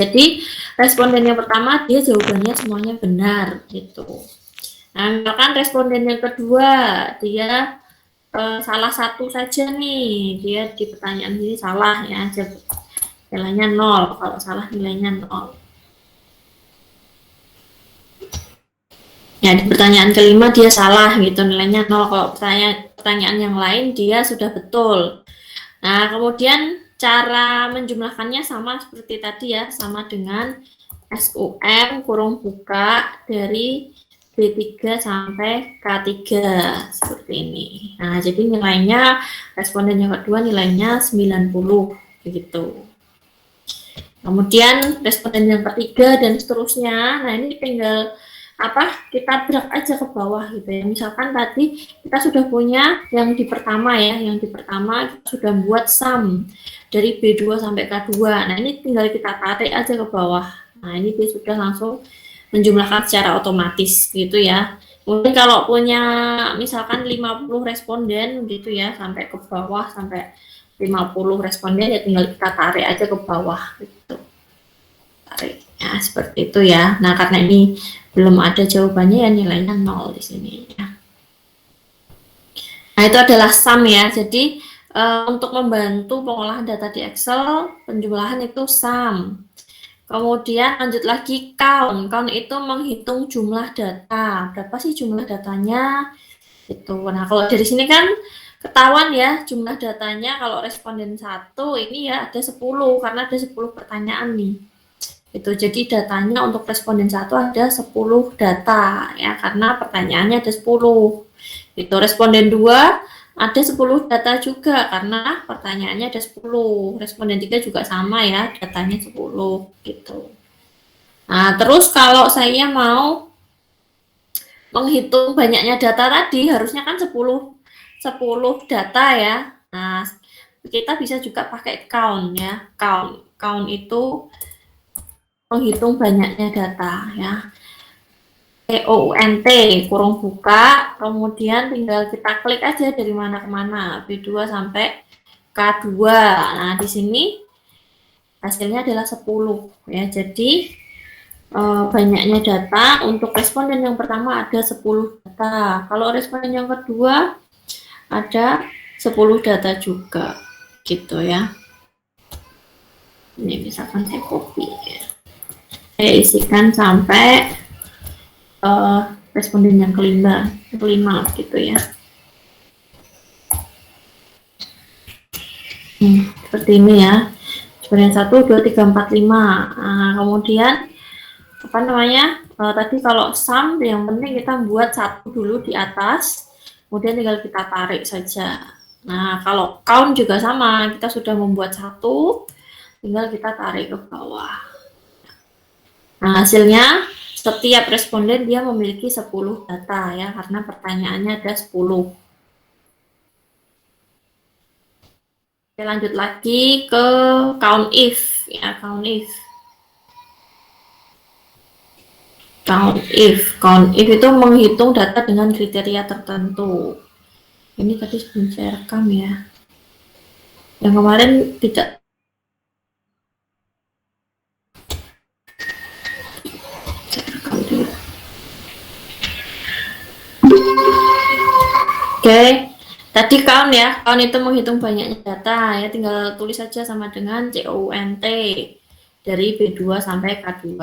Jadi responden yang pertama dia jawabannya semuanya benar gitu. Nah, misalkan responden yang kedua dia salah satu saja nih, dia di pertanyaan ini salah ya, nilainya 0, kalau salah nilainya 0. Ya, di pertanyaan kelima dia salah gitu, nilainya 0. Kalau pertanyaan yang lain dia sudah betul. Nah, kemudian cara menjumlahkannya sama seperti tadi ya, sama dengan SUM kurung buka dari B3 sampai K3 seperti ini. Nah, jadi nilainya responden yang kedua nilainya 90 begitu. Kemudian responden yang ketiga dan seterusnya. Nah, ini tinggal kita drag aja ke bawah gitu ya. Misalkan tadi kita sudah punya yang di pertama ya, yang di pertama kita sudah buat sum dari B2 sampai K2. Nah, ini tinggal kita tarik aja ke bawah. Nah, ini dia sudah langsung menjumlahkan secara otomatis gitu ya. Mungkin kalau punya misalkan 50 responden gitu ya, sampai ke bawah sampai 50 responden ya tinggal kita tarik aja ke bawah gitu. Tarik ya seperti itu ya. Nah, karena ini belum ada jawabannya ya nilainya 0 di sini ya. Nah, itu adalah sum ya. Jadi untuk membantu pengolahan data di Excel, penjumlahan itu sum. Kemudian lanjut lagi count. Count itu menghitung jumlah data. Berapa sih jumlah datanya? Itu. Nah, kalau dari sini kan ketahuan ya jumlah datanya kalau responden 1 ini ya ada 10 karena ada 10 pertanyaan nih. Itu jadi datanya untuk responden 1 ada 10 data ya karena pertanyaannya ada 10. Itu responden 2 ada 10 data juga karena pertanyaannya ada 10. Responden 3 juga sama ya, datanya 10 gitu. Nah, terus kalau saya mau menghitung banyaknya data tadi harusnya kan 10 data ya. Nah, kita bisa juga pakai count ya. Count itu menghitung banyaknya data ya. COUNT kurung buka, kemudian tinggal kita klik aja dari mana ke mana, B2 sampai K2. Nah, di sini hasilnya adalah 10 ya. Jadi banyaknya data untuk responden yang pertama ada 10 data. Kalau responden yang kedua ada 10 data juga gitu ya. Ini misalkan saya copy ya. Saya isikan sampai responden yang kelima gitu ya. Seperti ini ya. Responden 1, 2, 3, 4, 5. Nah, kemudian tadi kalau sum yang penting kita buat 1 dulu di atas, kemudian tinggal kita tarik saja. Nah, kalau count juga sama, kita sudah membuat 1, tinggal kita tarik ke bawah. Nah, hasilnya setiap responden dia memiliki 10 data ya, karena pertanyaannya ada 10. Oke, lanjut lagi ke count if ya, count if itu menghitung data dengan kriteria tertentu. Ini tadi sebelum saya rekam ya. Yang kemarin tidak. Saya rekam dulu. Oke. Tadi count ya. Count itu menghitung banyaknya data ya. Tinggal tulis saja sama dengan COUNT dari B2 sampai K2.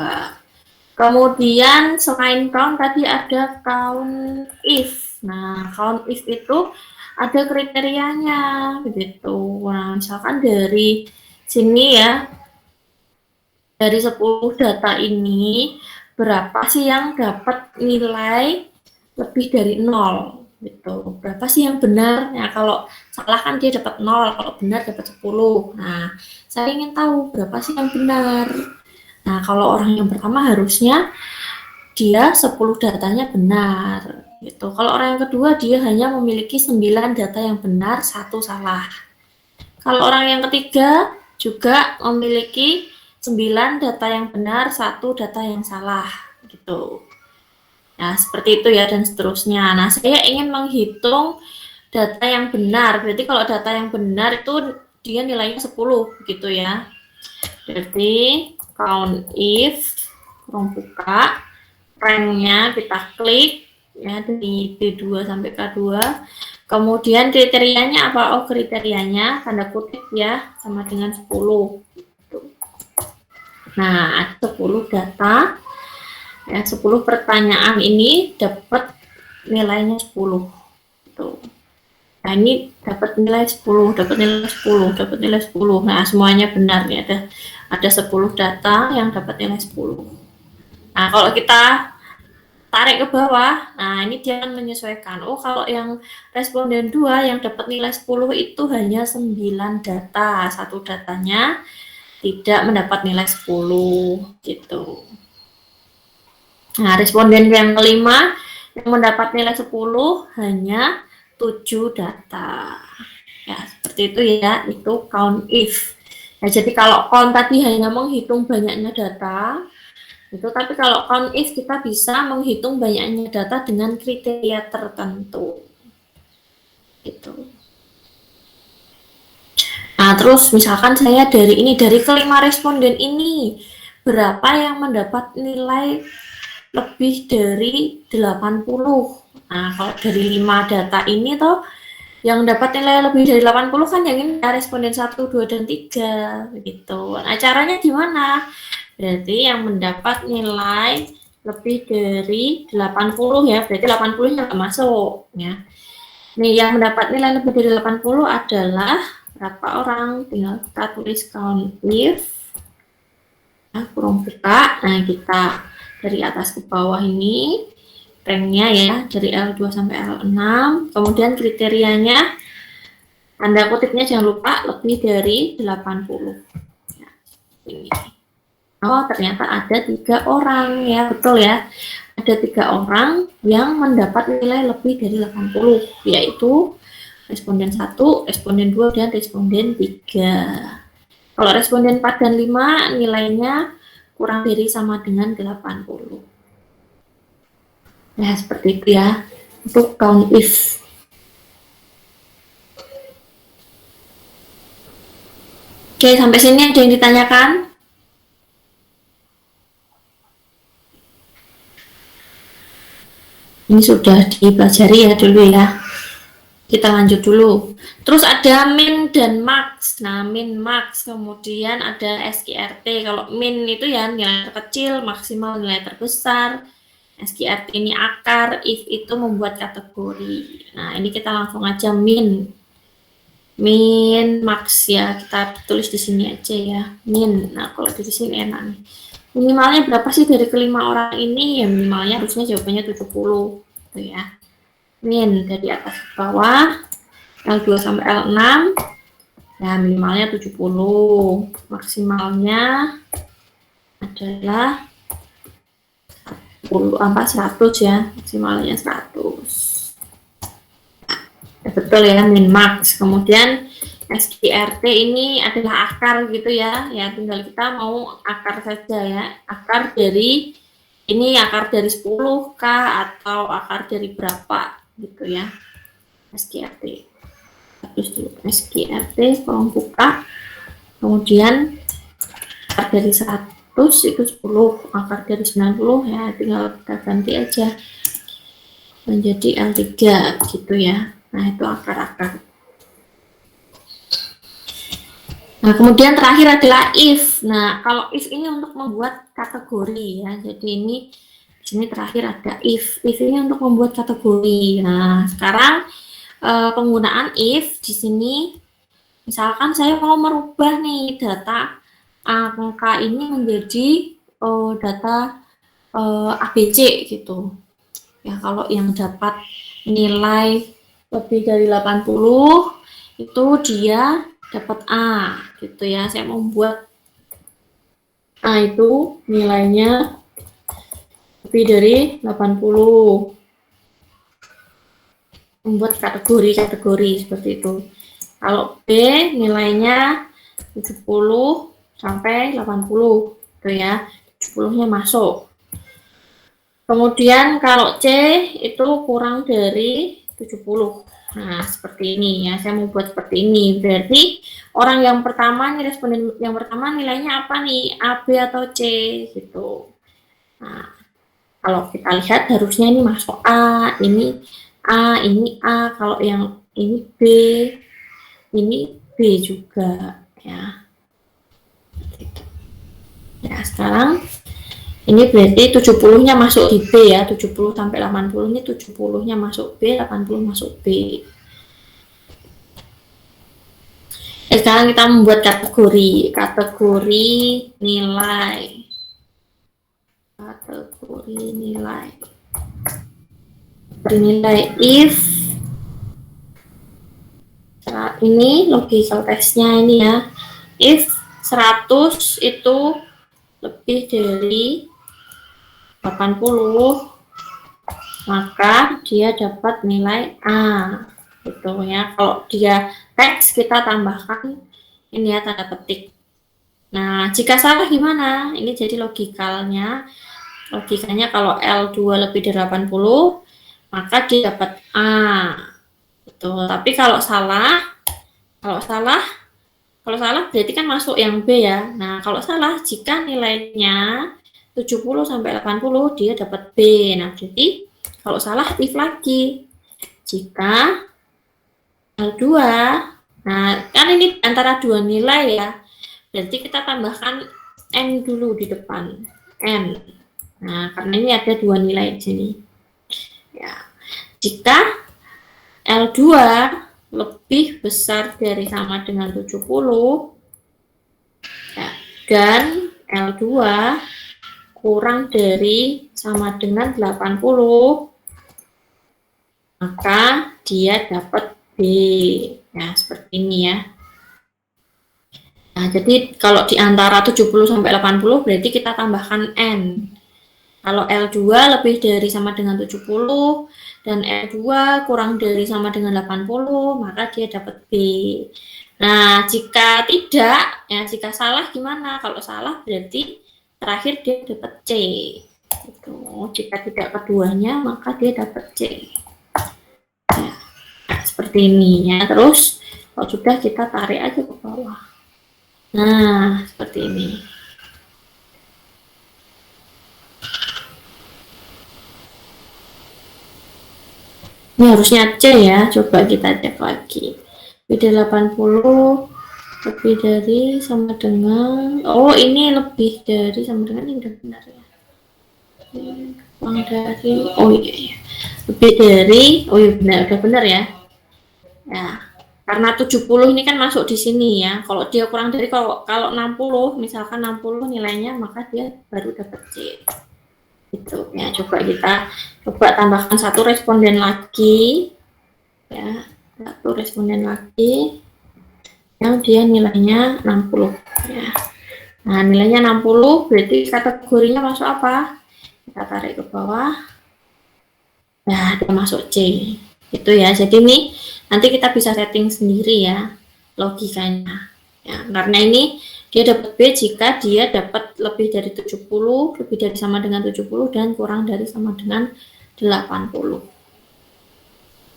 Kemudian selain count tadi ada count if. Nah, count if itu ada kriterianya begitu. Nah, misalkan dari sini ya, dari 10 data ini berapa sih yang dapat nilai lebih dari 0 gitu. Berapa sih yang benar? Nah, kalau salah kan dia dapat 0, kalau benar dapat 10. Nah, saya ingin tahu berapa sih yang benar. Nah, kalau orang yang pertama harusnya dia 10 datanya benar gitu. Kalau orang yang kedua dia hanya memiliki 9 data yang benar, 1 salah. Kalau orang yang ketiga juga memiliki 9 data yang benar, 1 data yang salah gitu. Nah, seperti itu ya dan seterusnya. Nah, saya ingin menghitung data yang benar. Berarti kalau data yang benar itu dia nilainya 10 gitu ya. Berarti count if, kurung buka, ranknya kita klik ya dari B2 sampai K2. Kemudian kriterianya apa? Oh, kriterianya tanda kutip ya, sama dengan 10. Nah, ada 10 data. Ya, 10 pertanyaan ini dapat nilainya 10. Tuh. Nah, ini dapat nilai 10, dapat nilai 10, dapat nilai 10. Nah, semuanya benar ya. Ada 10 data yang dapat nilai 10. Nah, kalau kita tarik ke bawah, nah ini dia akan menyesuaikan. Oh, kalau yang responden 2 yang dapat nilai 10 itu hanya 9 data. Satu datanya tidak mendapat nilai 10 gitu. Nah, responden yang kelima yang mendapat nilai 10 hanya 7 data. Ya, seperti itu ya, itu count if. Nah, jadi kalau count tadi hanya menghitung banyaknya data, itu, tapi kalau count if kita bisa menghitung banyaknya data dengan kriteria tertentu. Gitu. Nah, terus misalkan saya dari kelima responden ini, berapa yang mendapat nilai lebih dari 80? Nah, kalau dari 5 data ini toh yang dapat nilai lebih dari 80 kan yang ini responden 1, 2, dan 3 begitu. Nah, caranya gimana? Berarti yang mendapat nilai lebih dari 80 ya, berarti 80-nya nggak masuk ya. Nih, yang mendapat nilai lebih dari 80 adalah berapa orang? Tinggal kita tulis count if. Nah, kurung buka. Nah, kita dari atas ke bawah ini ranknya ya, dari L2 sampai L6. Kemudian kriterianya, tanda kutipnya jangan lupa lebih dari 80. Nah, ini. Oh, ternyata ada 3 orang ya, betul ya. Ada 3 orang yang mendapat nilai lebih dari 80, yaitu responden 1, responden 2, dan responden 3. Kalau responden 4 dan 5 nilainya kurang dari sama dengan 80. Nah, seperti itu ya, untuk count if. Oke, sampai sini ada yang ditanyakan? Ini sudah dipelajari ya dulu ya. Kita lanjut dulu. Terus ada min dan max. Nah, min max, kemudian ada SQRT. Kalau min itu ya nilai terkecil, maksimal nilai terbesar. SQRT ini akar, if itu membuat kategori. Nah, ini kita langsung aja min. Min max ya, kita tulis di sini aja ya. Min. Nah, kalau di sini enak nih. Minimalnya berapa sih dari kelima orang ini? Ya minimalnya harusnya jawabannya 70. Tuh ya. Min dari atas ke bawah, L2 sampai L6, ya minimalnya 70, maksimalnya adalah 100 ya, maksimalnya 100. Ya, betul ya, min max. Kemudian SQRT ini adalah akar gitu ya, ya tinggal kita mau akar saja ya, akar dari ini akar dari 10 kah atau akar dari berapa gitu ya. SQRT terus SQRT kurung buka, kemudian akar dari 100 itu 10, akar dari 90 ya tinggal kita ganti aja menjadi L3 gitu ya. Nah, itu akar-akar. Nah, kemudian terakhir adalah if. Nah, kalau if ini untuk membuat kategori ya, jadi ini di sini terakhir ada if ini untuk membuat kategori. Nah, sekarang penggunaan if di sini, misalkan saya mau merubah nih data angka ini menjadi data ABC gitu. Ya, kalau yang dapat nilai lebih dari 80 itu dia dapat A gitu ya. Saya mau buat A itu nilainya lebih dari 80. Membuat kategori seperti itu. Kalau B nilainya 70 sampai 80 gitu ya. 70-nya masuk. Kemudian kalau C itu kurang dari 70. Nah, seperti ini ya, saya mau buat seperti ini. Berarti orang yang pertama nih, responden yang pertama nilainya apa nih? A, B, atau C gitu. Nah, kalau kita lihat harusnya ini masuk A, ini A, ini A. Kalau yang ini B, ini B juga ya. Ya, sekarang ini berarti 70-nya masuk di B ya, 70 sampai 80 ini 70-nya masuk B, 80 masuk B. Sekarang kita membuat kategori nilai. Kategori nilai. Bernilai if ini logical testnya ini ya. If 100 itu lebih dari 80, maka dia dapat nilai A gitu ya. Kalau dia teks kita tambahkan ini ya tanda petik. Nah, jika salah gimana? Ini jadi logikanya kalau L2 lebih dari 80 maka dia dapat A gitu. Tapi kalau salah berarti kan masuk yang B ya. Nah, kalau salah jika nilainya 70 sampai 80 dia dapat B. Nah, jadi kalau salah if lagi. Jika L2, nah kan ini antara dua nilai ya. Berarti kita tambahkan N dulu di depan. N. Nah, karena ini ada dua nilai di sini. Ya. Jika L2 lebih besar dari sama dengan 70 ya, dan L2 kurang dari sama dengan 80, maka dia dapat B. Ya, seperti ini ya. Nah, jadi kalau di antara 70 sampai 80 berarti kita tambahkan N. Kalau L2 lebih dari sama dengan 70 dan L2 kurang dari sama dengan 80, maka dia dapat B. Nah, jika tidak, ya jika salah gimana? Kalau salah berarti terakhir dia dapat C. Gitu. Jika tidak keduanya, maka dia dapat C. Ya, seperti ini ya. Terus kalau sudah kita tarik aja ke bawah. Nah, seperti ini. Ini harusnya C ya, coba kita cek lagi. Lebih dari 80, lebih dari sama dengan, oh ini lebih dari sama dengan, ini udah benar ya. Kurang dari, oh iya, lebih dari, oh iya benar, udah benar ya. Ya, karena 70 ini kan masuk di sini ya. Kalau dia kurang dari, kalau 60, misalkan 60 nilainya, maka dia baru dapat C. Gitu ya, coba kita tambahkan satu responden lagi ya, satu responden lagi yang dia nilainya 60 ya. Nah, nilainya 60 berarti kategorinya masuk apa? Kita tarik ke bawah. Nah, dia masuk C. Itu ya. Jadi ini nanti kita bisa setting sendiri ya logikanya. Ya, karena ini dia dapat B jika dia dapat lebih dari 70, lebih dari sama dengan 70 dan kurang dari sama dengan 80.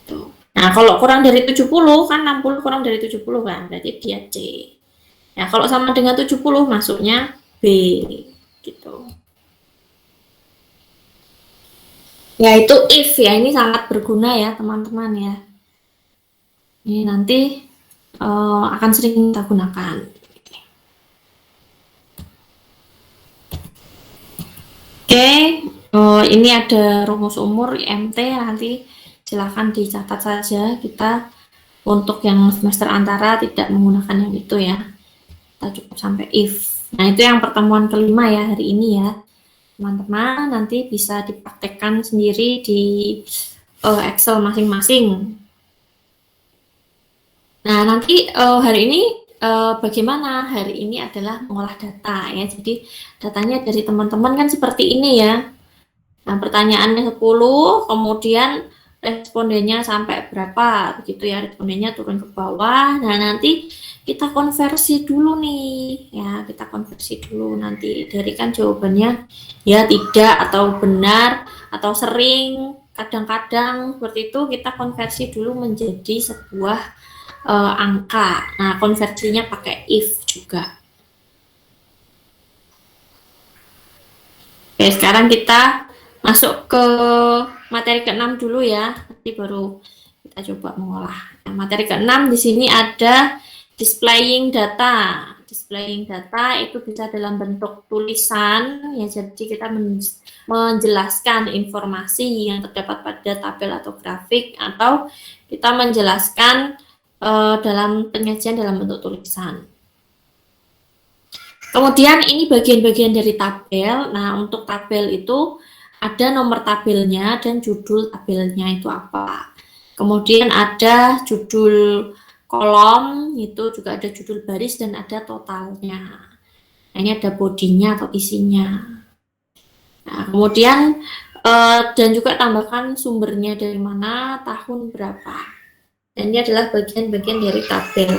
Tuh. Nah, kalau kurang dari 70 kan 60 kurang dari 70 kan, berarti dia C. Ya, kalau sama dengan 70 masuknya B gitu. Ya, itu if ya, ini sangat berguna ya teman-teman ya. Ini nanti akan sering kita gunakan. Oke, ini ada rumus umur IMT, nanti silahkan dicatat saja. Kita untuk yang semester antara tidak menggunakan yang itu ya. Kita cukup sampai if. Nah, itu yang pertemuan kelima ya hari ini ya. Teman-teman nanti bisa dipraktekkan sendiri di Excel masing-masing. Nah, nanti hari ini bagaimana? Hari ini adalah mengolah data ya. Jadi datanya dari teman-teman kan seperti ini ya. Nah, pertanyaannya 10, kemudian respondennya sampai berapa begitu ya, respondennya turun ke bawah. Nah, nanti kita konversi dulu nih ya, kita konversi dulu nanti dari kan jawabannya ya tidak atau benar atau sering kadang-kadang seperti itu kita konversi dulu menjadi sebuah angka. Nah, konversinya pakai if juga. Oke, sekarang kita masuk ke materi ke-6 dulu ya. Nanti baru kita coba mengolah. Nah, materi ke-6 di sini ada displaying data. Displaying data itu bisa dalam bentuk tulisan, ya, jadi kita menjelaskan informasi yang terdapat pada tabel atau grafik, atau kita menjelaskan dalam penyajian dalam bentuk tulisan. Kemudian ini bagian-bagian dari tabel. Nah, untuk tabel itu ada nomor tabelnya dan judul tabelnya itu apa. Kemudian ada judul kolom, itu juga ada judul baris dan ada totalnya. Nah, ini ada bodinya atau isinya. Nah, kemudian dan juga tambahkan sumbernya dari mana, tahun berapa. Dan ini adalah bagian-bagian dari tabel.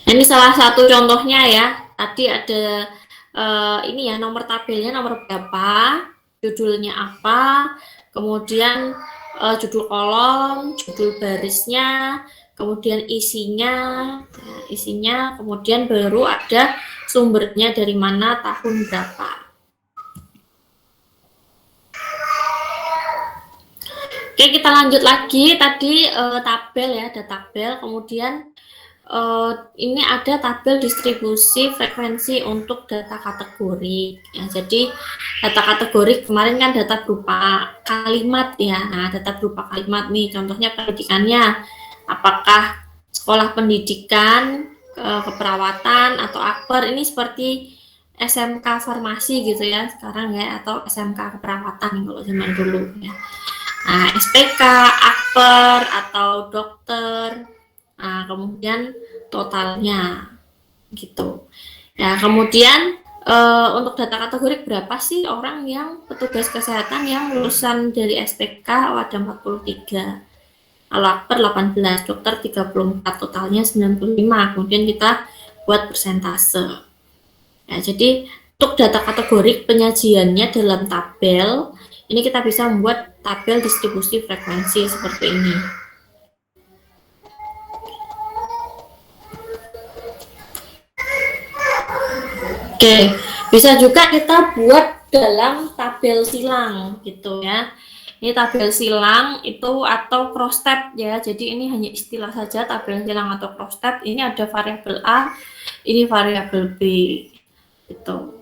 Nah, ini salah satu contohnya ya. Tadi ada ini ya, nomor tabelnya nomor berapa, judulnya apa, kemudian judul kolom, judul barisnya, kemudian isinya, kemudian baru ada sumbernya dari mana, tahun berapa. Oke, kita lanjut lagi. Tadi tabel ya, ada tabel, kemudian ini ada tabel distribusi frekuensi untuk data kategori. Ya, jadi data kategori kemarin kan data berupa kalimat ya. Nah, data berupa kalimat nih, contohnya pendidikannya. Apakah sekolah pendidikan, keperawatan atau akper, ini seperti SMK farmasi gitu ya sekarang ya, atau SMK keperawatan kalau zaman dulu ya. Nah, SPK, akper atau dokter. Nah, kemudian totalnya gitu. Nah, kemudian untuk data kategori berapa sih orang yang petugas kesehatan yang lulusan dari SPK ada 43. Kalau akper 18, dokter 34, totalnya 95. Kemudian kita buat persentase. Ya, jadi untuk data kategori penyajiannya dalam tabel, ini kita bisa membuat tabel distribusi frekuensi seperti ini. Oke, bisa juga kita buat dalam tabel silang gitu ya. Ini tabel silang itu atau cross tab ya. Jadi ini hanya istilah saja, tabel silang atau cross tab. Ini ada variabel A, ini variabel B gitu.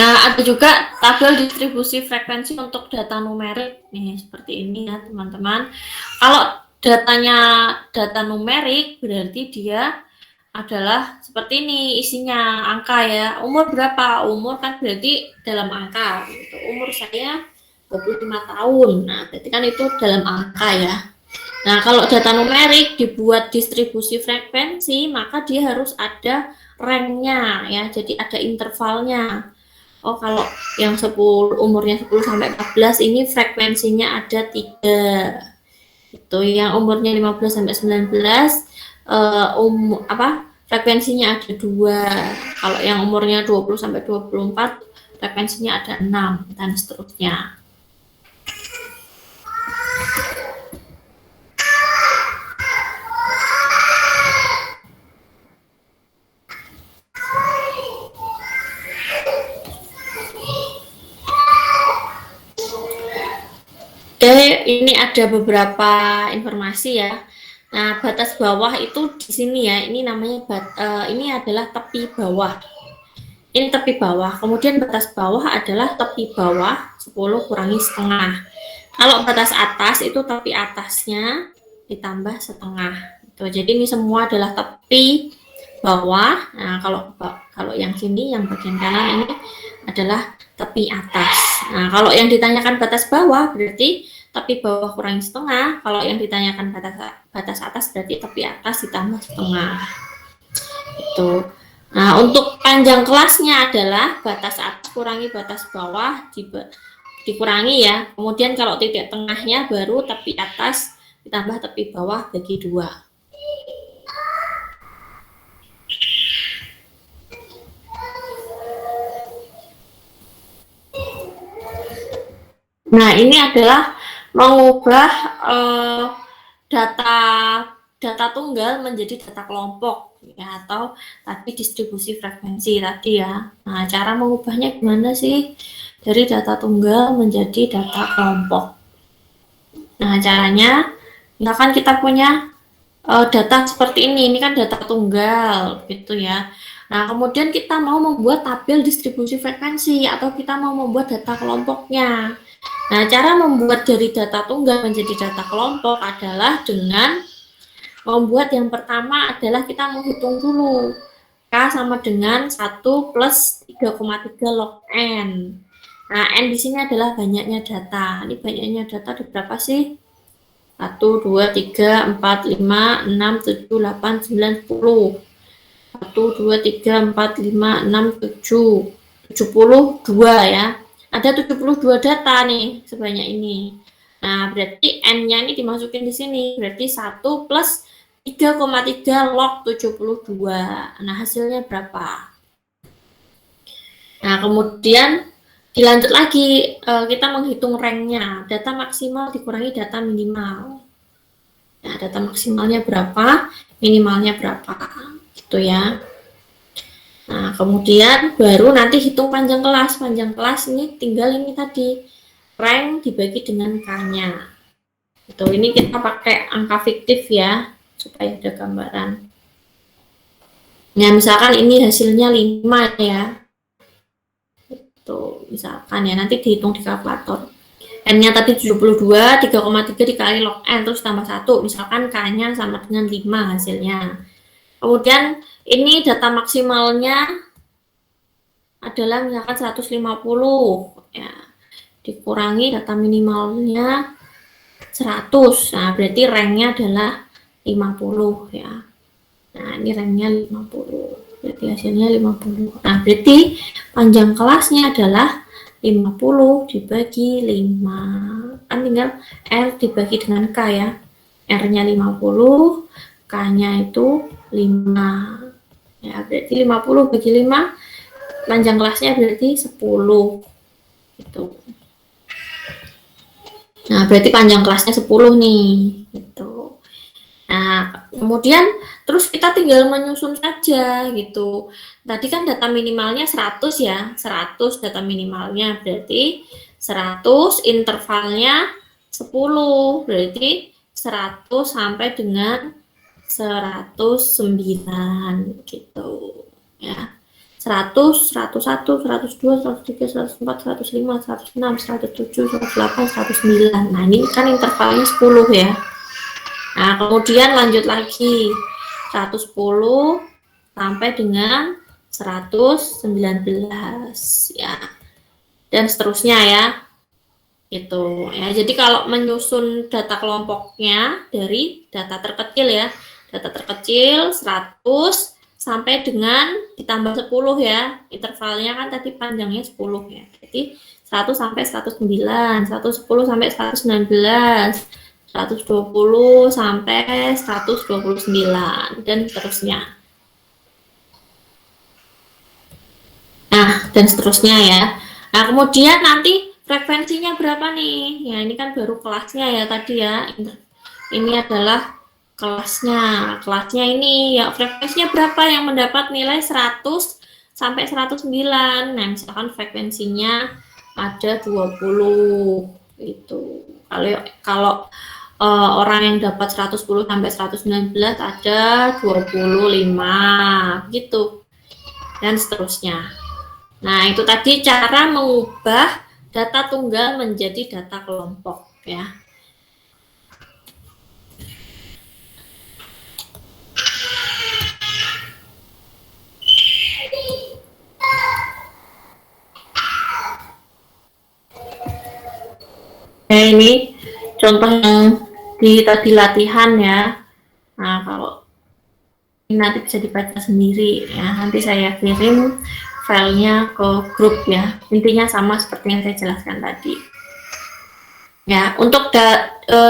Nah, ada juga tabel distribusi frekuensi untuk data numerik nih, seperti ini ya teman-teman. Kalau datanya data numerik berarti dia adalah seperti ini isinya, angka ya. Umur berapa? Umur kan berarti dalam angka gitu. Umur saya 25 tahun. Nah, berarti kan itu dalam angka ya. Nah, kalau data numerik dibuat distribusi frekuensi, maka dia harus ada ranknya ya. Jadi ada intervalnya. Oh, kalau yang 10 umurnya 10 sampai 14 ini frekuensinya ada 3. Itu yang umurnya 15 sampai 19 frekuensinya ada 2. Kalau yang umurnya 20 sampai 24 frekuensinya ada 6 dan seterusnya. Oke, ini ada beberapa informasi ya. Nah, batas bawah itu di sini ya. Ini namanya ini adalah tepi bawah. Ini tepi bawah. Kemudian batas bawah adalah tepi bawah 10 kurangi setengah. Kalau batas atas itu tepi atasnya ditambah setengah. Jadi ini semua adalah tepi bawah. Nah, kalau yang sini, yang bagian kanan ini adalah tepi atas. Nah, kalau yang ditanyakan batas bawah berarti tepi bawah kurangi setengah. Kalau yang ditanyakan batas atas berarti tepi atas ditambah setengah. Itu. Nah, untuk panjang kelasnya adalah batas atas kurangi batas bawah dikurangi ya. Kemudian kalau titik tengahnya baru tepi atas ditambah tepi bawah bagi 2. Nah, ini adalah mengubah data tunggal menjadi data kelompok ya, atau tadi distribusi frekuensi tadi ya. Nah, cara mengubahnya gimana sih? Dari data tunggal menjadi data kelompok. Nah, caranya misalkan kita punya data seperti ini kan data tunggal gitu ya. Nah, kemudian kita mau membuat tabel distribusi frekuensi atau kita mau membuat data kelompoknya. Nah, cara membuat dari data tunggal menjadi data kelompok adalah dengan membuat yang pertama adalah kita menghitung dulu. K sama dengan 1 plus 3,3 log N. Nah, N di sini adalah banyaknya data. Ini banyaknya data ada berapa sih? 1, 2, 3, 4, 5, 6, 7, 8, 9, 10. 1, 2, 3, 4, 5, 6, 7. 72 ya. Ada 72 data nih sebanyak ini. Nah, berarti N-nya ini dimasukin di sini. Berarti 1 plus 3,3 log 72. Nah, hasilnya berapa? Nah, kemudian dilanjut lagi, kita menghitung ranknya. Data maksimal dikurangi data minimal. Nah, data maksimalnya berapa, minimalnya berapa, gitu ya. Nah, kemudian baru nanti hitung panjang kelas. Panjang kelas ini tinggal ini tadi, rank dibagi dengan K-nya. Itu ini kita pakai angka fiktif ya, supaya ada gambaran. Nah, misalkan ini hasilnya 5 ya. Itu misalkan ya, nanti dihitung di kalkulator. N-nya tadi 72, 3,3 dikali log N, terus tambah 1. Misalkan K-nya sama dengan 5 hasilnya. Kemudian ini data maksimalnya adalah misalkan 150 ya, dikurangi data minimalnya 100. Nah, berarti ranknya adalah 50 ya. Nah, ini ranknya 50. Berarti hasilnya 50. Nah, berarti panjang kelasnya adalah 50 dibagi 5. Kan tinggal R dibagi dengan K ya. R-nya 50, K-nya itu 5. Ya, berarti 50 bagi 5, panjang kelasnya berarti 10. Gitu. Nah, berarti panjang kelasnya 10 nih. Gitu. Nah, kemudian terus kita tinggal menyusun saja gitu. Tadi kan data minimalnya 100 ya. 100 data minimalnya berarti 100 intervalnya 10. Berarti 100 sampai dengan 109 gitu ya. 100, 101, 102, 103, 104, 105, 106, 107, 108, 109. Nah, ini kan intervalnya 10 ya. Nah, kemudian lanjut lagi 110 sampai dengan 119 ya. Dan seterusnya ya. Itu ya. Jadi kalau menyusun data kelompoknya dari data terkecil ya. Data terkecil 100 sampai dengan ditambah 10 ya. Intervalnya kan tadi panjangnya 10 ya. Jadi 100 sampai 109, 110 sampai 119, 120 sampai 129 dan seterusnya. Nah, dan seterusnya ya. Nah, kemudian nanti frekuensinya berapa nih? Ya, ini kan baru kelasnya ya tadi ya. Ini adalah kelasnya. Kelasnya ini ya frekuensinya berapa yang mendapat nilai 100 sampai 109. Nah, misalkan frekuensinya ada 20 itu. Kalau orang yang dapat 110 sampai 119 ada 25 gitu. Dan seterusnya. Nah, itu tadi cara mengubah data tunggal menjadi data kelompok ya. Nah, ini contoh yang tadi latihan ya. Nah, kalau ini nanti bisa dibaca sendiri ya. Nanti saya kirim filenya ke grup ya. Intinya sama seperti yang saya jelaskan tadi. Ya, untuk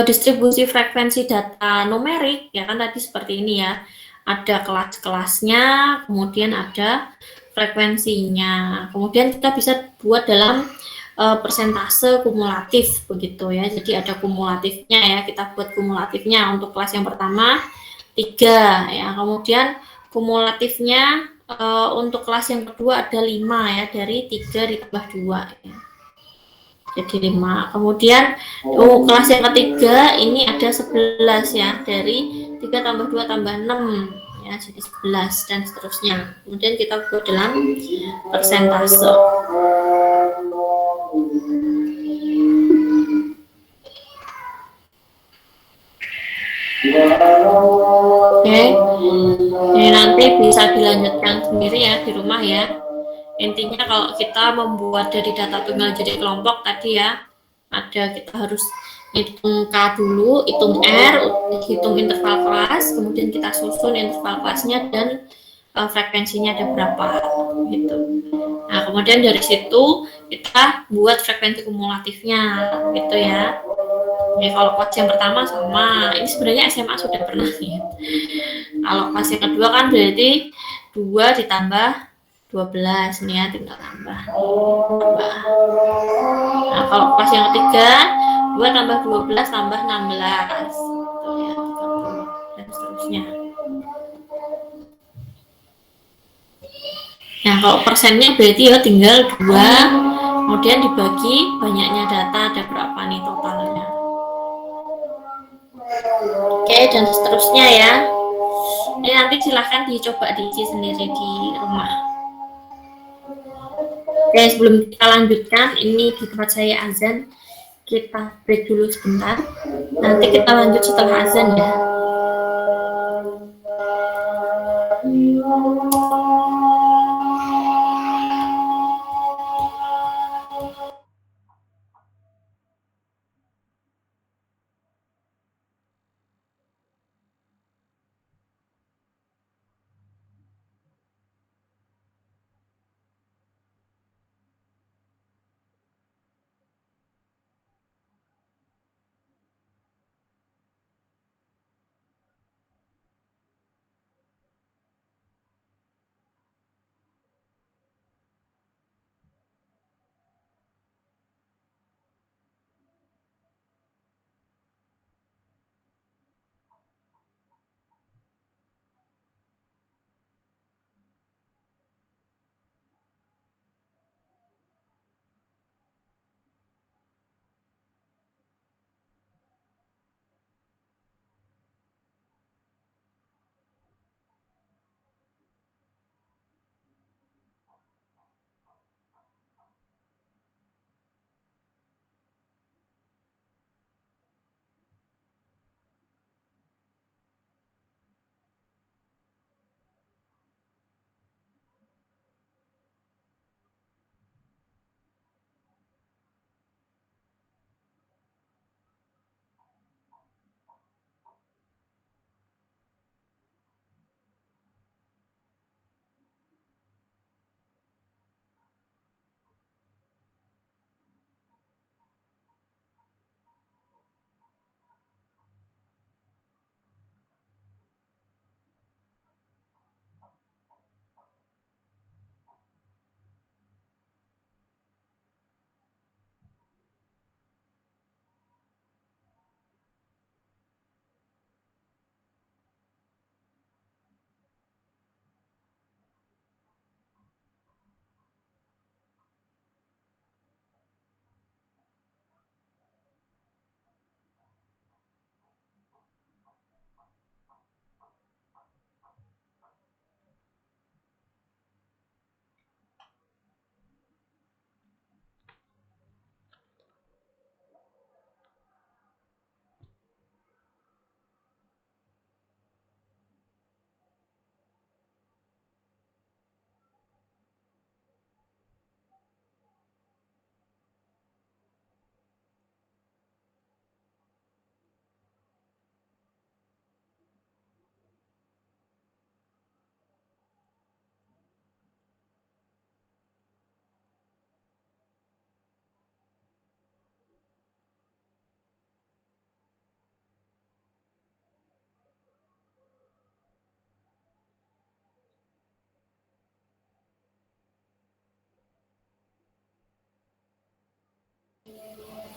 distribusi frekuensi data numerik ya kan tadi seperti ini ya. Ada kelas-kelasnya, kemudian ada frekuensinya. Kemudian kita bisa buat dalam persentase kumulatif begitu ya. Jadi ada kumulatifnya ya, kita buat kumulatifnya untuk kelas yang pertama 3 ya. Kemudian kumulatifnya untuk kelas yang kedua ada 5 ya, dari 3 ditambah 2 ya. Jadi 5. Kemudian kelas yang ketiga ini ada 11 ya, dari 3 tambah 2 tambah 6 ya, jadi 11 dan seterusnya. Kemudian kita buat dalam persentase. Oke, ini nanti bisa dilanjutkan sendiri ya di rumah ya. Intinya kalau kita membuat dari data tunggal jadi kelompok tadi ya, kita harus hitung K dulu, hitung R, hitung interval kelas, kemudian kita susun interval kelasnya dan frekuensinya ada berapa gitu. Nah, kemudian dari situ kita buat frekuensi kumulatifnya gitu ya. Jadi kalau kelas yang pertama sama, ini sebenarnya SMA sudah pernah nih. Kalau kelas yang kedua kan berarti 2 ditambah 12 nih ya, tinggal tambah. Nah, kalau kelas yang ketiga 2 tambah 12 tambah 16 gitu ya, 30 dan seterusnya. Nah, kalau persennya berarti ya tinggal 2, kemudian dibagi banyaknya data ada berapa nih totalnya. Oke, dan seterusnya ya. Ini nanti silahkan dicoba diisi sendiri di rumah. Oke, sebelum kita lanjutkan, ini di tempat saya azan, kita break dulu sebentar. Nanti kita lanjut setelah azan ya.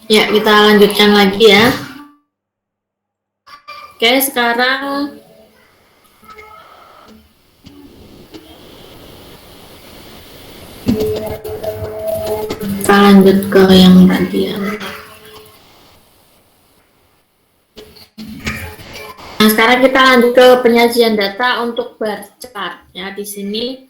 Ya, kita lanjutkan lagi ya. Oke, sekarang kita lanjut ke yang tadi ya. Nah, sekarang kita lanjut ke penyajian data untuk bar chart. Ya, di sini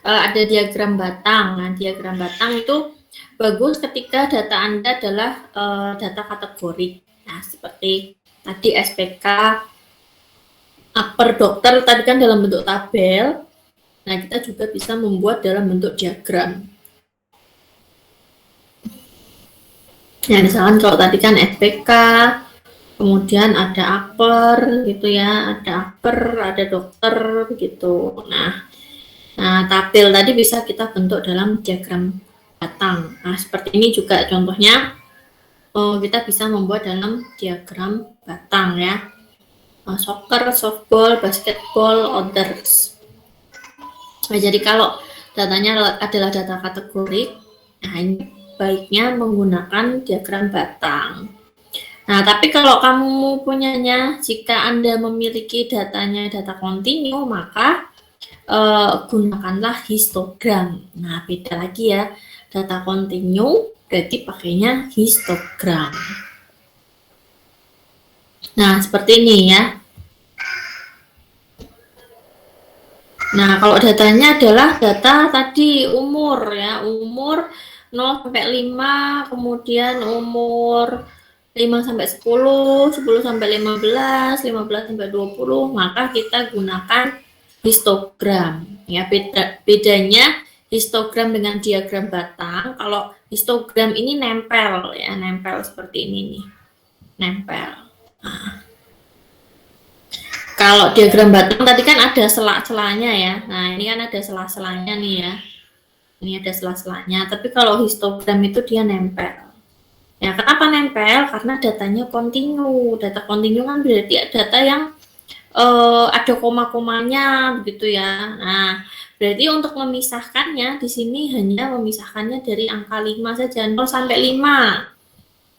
ada diagram batang. Nah, diagram batang itu bagus ketika data Anda adalah data kategori. Nah, seperti tadi SPK, upper dokter tadi kan dalam bentuk tabel. Nah, kita juga bisa membuat dalam bentuk diagram. Ya, misalkan kalau tadi kan SPK, kemudian ada upper gitu ya, ada upper, ada dokter gitu. Nah, tabel tadi bisa kita bentuk dalam diagram batang. Nah, seperti ini juga contohnya kita bisa membuat dalam diagram batang ya. Soccer, softball, basketball, others. Nah, jadi kalau datanya adalah data kategori, nah ini baiknya menggunakan diagram batang. Nah, tapi kalau kamu punyanya, jika Anda memiliki datanya data kontinu, maka gunakanlah histogram. Nah, beda lagi ya. Data kontinu berarti pakainya histogram. Nah, seperti ini ya. Nah, kalau datanya adalah data tadi umur ya, umur 0 sampai 5, kemudian umur 5 sampai 10, 10 sampai 15, 15 sampai 20, maka kita gunakan histogram. Ya, bedanya histogram dengan diagram batang, kalau histogram ini nempel ya, nempel seperti ini nih. Nempel. Nah, kalau diagram batang tadi kan ada sela-selanya ya. Nah, ini kan ada sela-selanya nih ya. Ini ada sela-selanya. Tapi kalau histogram itu dia nempel. Ya, kenapa nempel? Karena datanya kontinu. Data kontinu kan berarti data yang ada koma-komanya begitu ya. Nah, berarti untuk memisahkannya di sini hanya memisahkannya dari angka 5 saja, 0 sampai 5.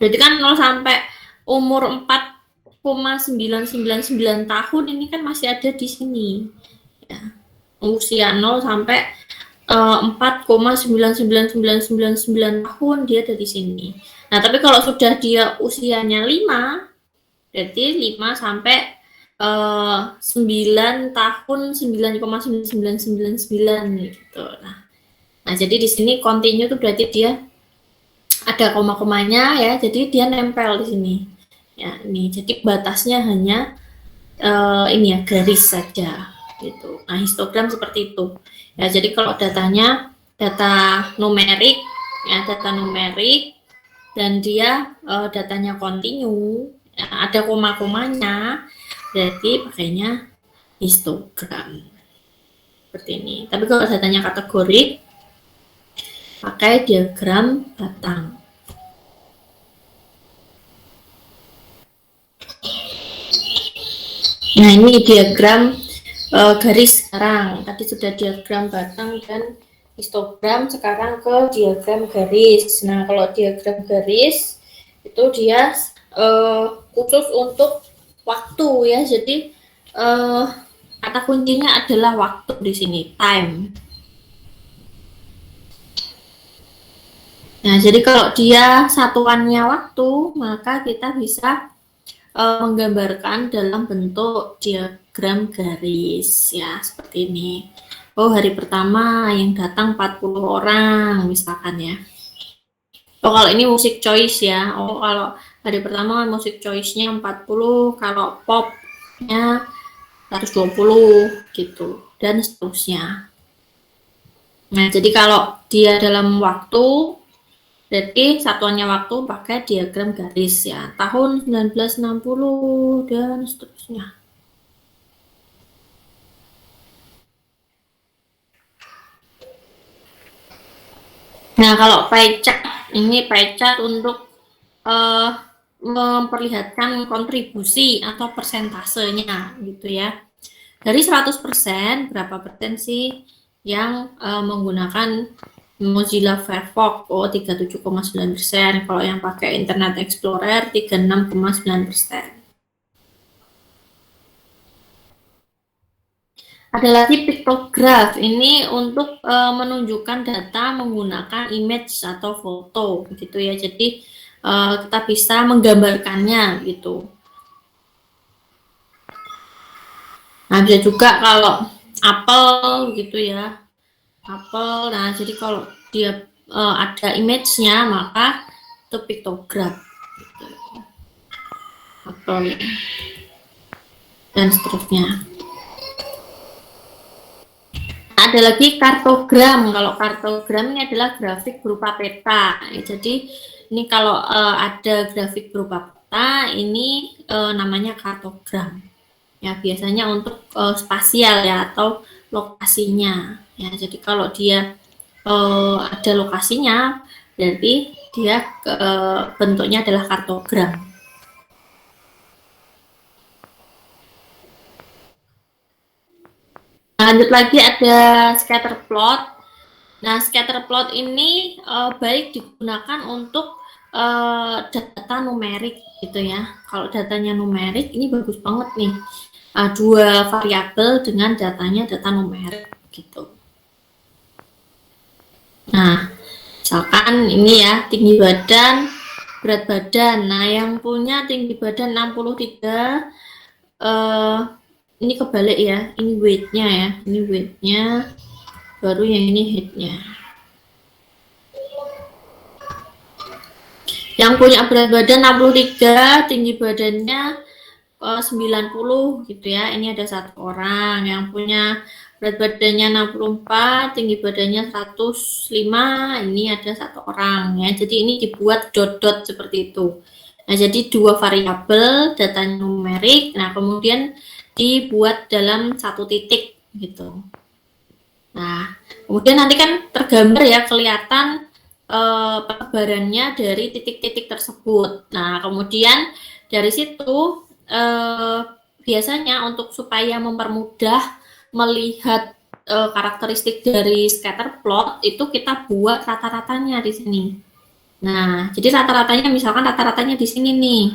Berarti kan 0 sampai umur 4,999 tahun ini kan masih ada di sini. Ya. Usia 0 sampai 4,99999 tahun dia ada di sini. Nah, tapi kalau sudah dia usianya 5, berarti 5 sampai 9 tahun 9,9999 gitu. Nah, jadi di sini continue itu berarti dia ada koma-komanya ya, jadi dia nempel di sini. Ya, ini jadi batasnya hanya ini ya, garis saja gitu. Nah, histogram seperti itu. Ya, jadi kalau datanya data numerik ya, data numerik dan dia datanya kontinu, ya, ada koma-komanya, berarti pakainya histogram. Seperti ini. Tapi kalau datanya kategori pakai diagram batang. Nah, ini diagram garis sekarang. Tadi sudah diagram batang dan histogram, sekarang ke diagram garis. Nah, kalau diagram garis itu dia khusus untuk waktu ya. Jadi kata kuncinya adalah waktu di sini, time. Nah, jadi kalau dia satuannya waktu, maka kita bisa menggambarkan dalam bentuk diagram garis ya, seperti ini. Oh, hari pertama yang datang 40 orang misalkan ya. Oh, kalau ini musik choice ya. Oh, kalau hari pertama musik choice-nya 40, kalau popnya 120 gitu dan seterusnya. Nah, jadi kalau dia dalam waktu, berarti satuannya waktu pakai diagram garis ya. Tahun 1960 dan seterusnya. Nah, kalau pie chart, ini pie chart untuk memperlihatkan kontribusi atau persentasenya gitu ya. Dari 100%, berapa persen sih yang menggunakan Mozilla Firefox 37,9%, kalau yang pakai Internet Explorer 36,9%. Ada lagi piktograf, ini untuk menunjukkan data menggunakan image atau foto gitu ya. Jadi kita bisa menggambarkannya gitu. Nah, bisa juga kalau apel gitu ya. Apel. Nah, jadi kalau dia ada image-nya, maka itu piktograf gitu. Apel dan seterusnya. Ada lagi kartogram. Kalau kartogram ini adalah grafik berupa peta. Jadi ini kalau ada grafik berupa peta, ini namanya kartogram. Ya, biasanya untuk spasial ya, atau lokasinya. Ya, jadi kalau dia ada lokasinya, berarti dia bentuknya adalah kartogram. Lanjut lagi ada scatter plot. Nah, scatter plot ini baik digunakan untuk data numerik gitu ya. Kalau datanya numerik ini bagus banget nih. Dua variabel dengan datanya data numerik gitu. Nah, misalkan ini ya, tinggi badan, berat badan. Nah, yang punya tinggi badan 63, ini kebalik ya, ini weight-nya ya, ini weight-nya, baru yang ini height-nya. Yang punya berat badan 63, tinggi badannya 90 gitu ya. Ini ada satu orang yang punya berat badannya 64, tinggi badannya 105, ini ada satu orang ya. Jadi ini dibuat dot-dot seperti itu. Nah, jadi dua variabel data numerik, nah kemudian dibuat dalam satu titik gitu. Nah, kemudian nanti kan tergambar ya, kelihatan perbarannya dari titik-titik tersebut. Nah, kemudian dari situ biasanya untuk supaya mempermudah melihat karakteristik dari scatter plot itu kita buat rata-ratanya di sini. Nah, jadi rata-ratanya misalkan rata-ratanya di sini nih.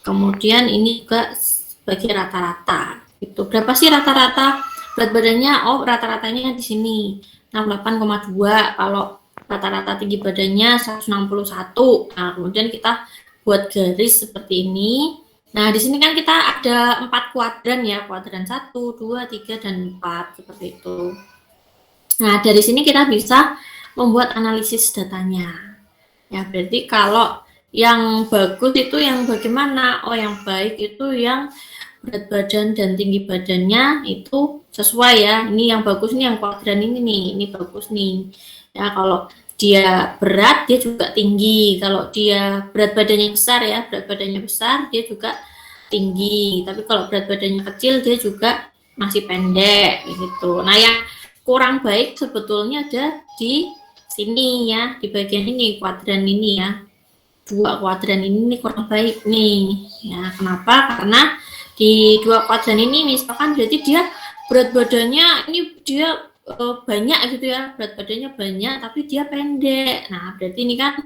Kemudian ini juga sebagai rata-rata. Itu berapa sih rata-rata berat badannya? Oh, rata-ratanya di sini 68,2. Kalau rata-rata tinggi badannya 161. Nah, kemudian kita buat garis seperti ini. Nah, di sini kan kita ada 4 kuadran ya, kuadran 1, 2, 3, dan 4 seperti itu. Nah, dari sini kita bisa membuat analisis datanya. Ya, berarti kalau yang bagus itu yang bagaimana? Oh, yang baik itu yang berat badan dan tinggi badannya itu sesuai ya. Ini yang bagus nih, yang kuadran ini nih, ini bagus nih. Ya, kalau dia berat, dia juga tinggi. Kalau dia berat badannya besar ya, berat badannya besar, dia juga tinggi. Tapi kalau berat badannya kecil, dia juga masih pendek gitu. Nah, yang kurang baik sebetulnya ada di sini ya, di bagian ini, kuadran ini ya. Dua kuadran ini kurang baik nih. Ya, kenapa? Karena di dua kuadran ini misalkan berarti dia berat badannya ini dia banyak gitu ya, berat badannya banyak tapi dia pendek. Nah, berarti ini kan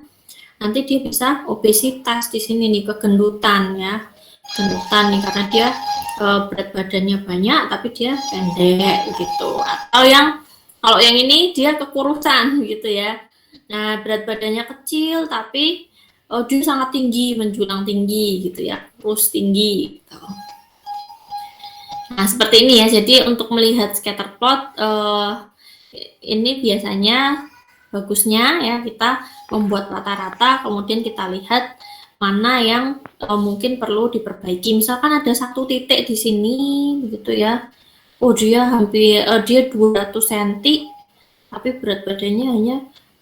nanti dia bisa obesitas di sini nih, kegendutan ya. Gendutan nih karena dia berat badannya banyak tapi dia pendek gitu. Atau yang kalau yang ini dia kekurusan gitu ya. Nah, berat badannya kecil tapi dia sangat tinggi, menjulang tinggi gitu ya, kurus tinggi gitu. Nah, seperti ini ya. Jadi untuk melihat scatter plot ini biasanya bagusnya ya kita membuat rata-rata, kemudian kita lihat mana yang mungkin perlu diperbaiki. Misalkan ada satu titik di sini begitu ya. Oh, dia hampir dia 200 cm tapi berat badannya hanya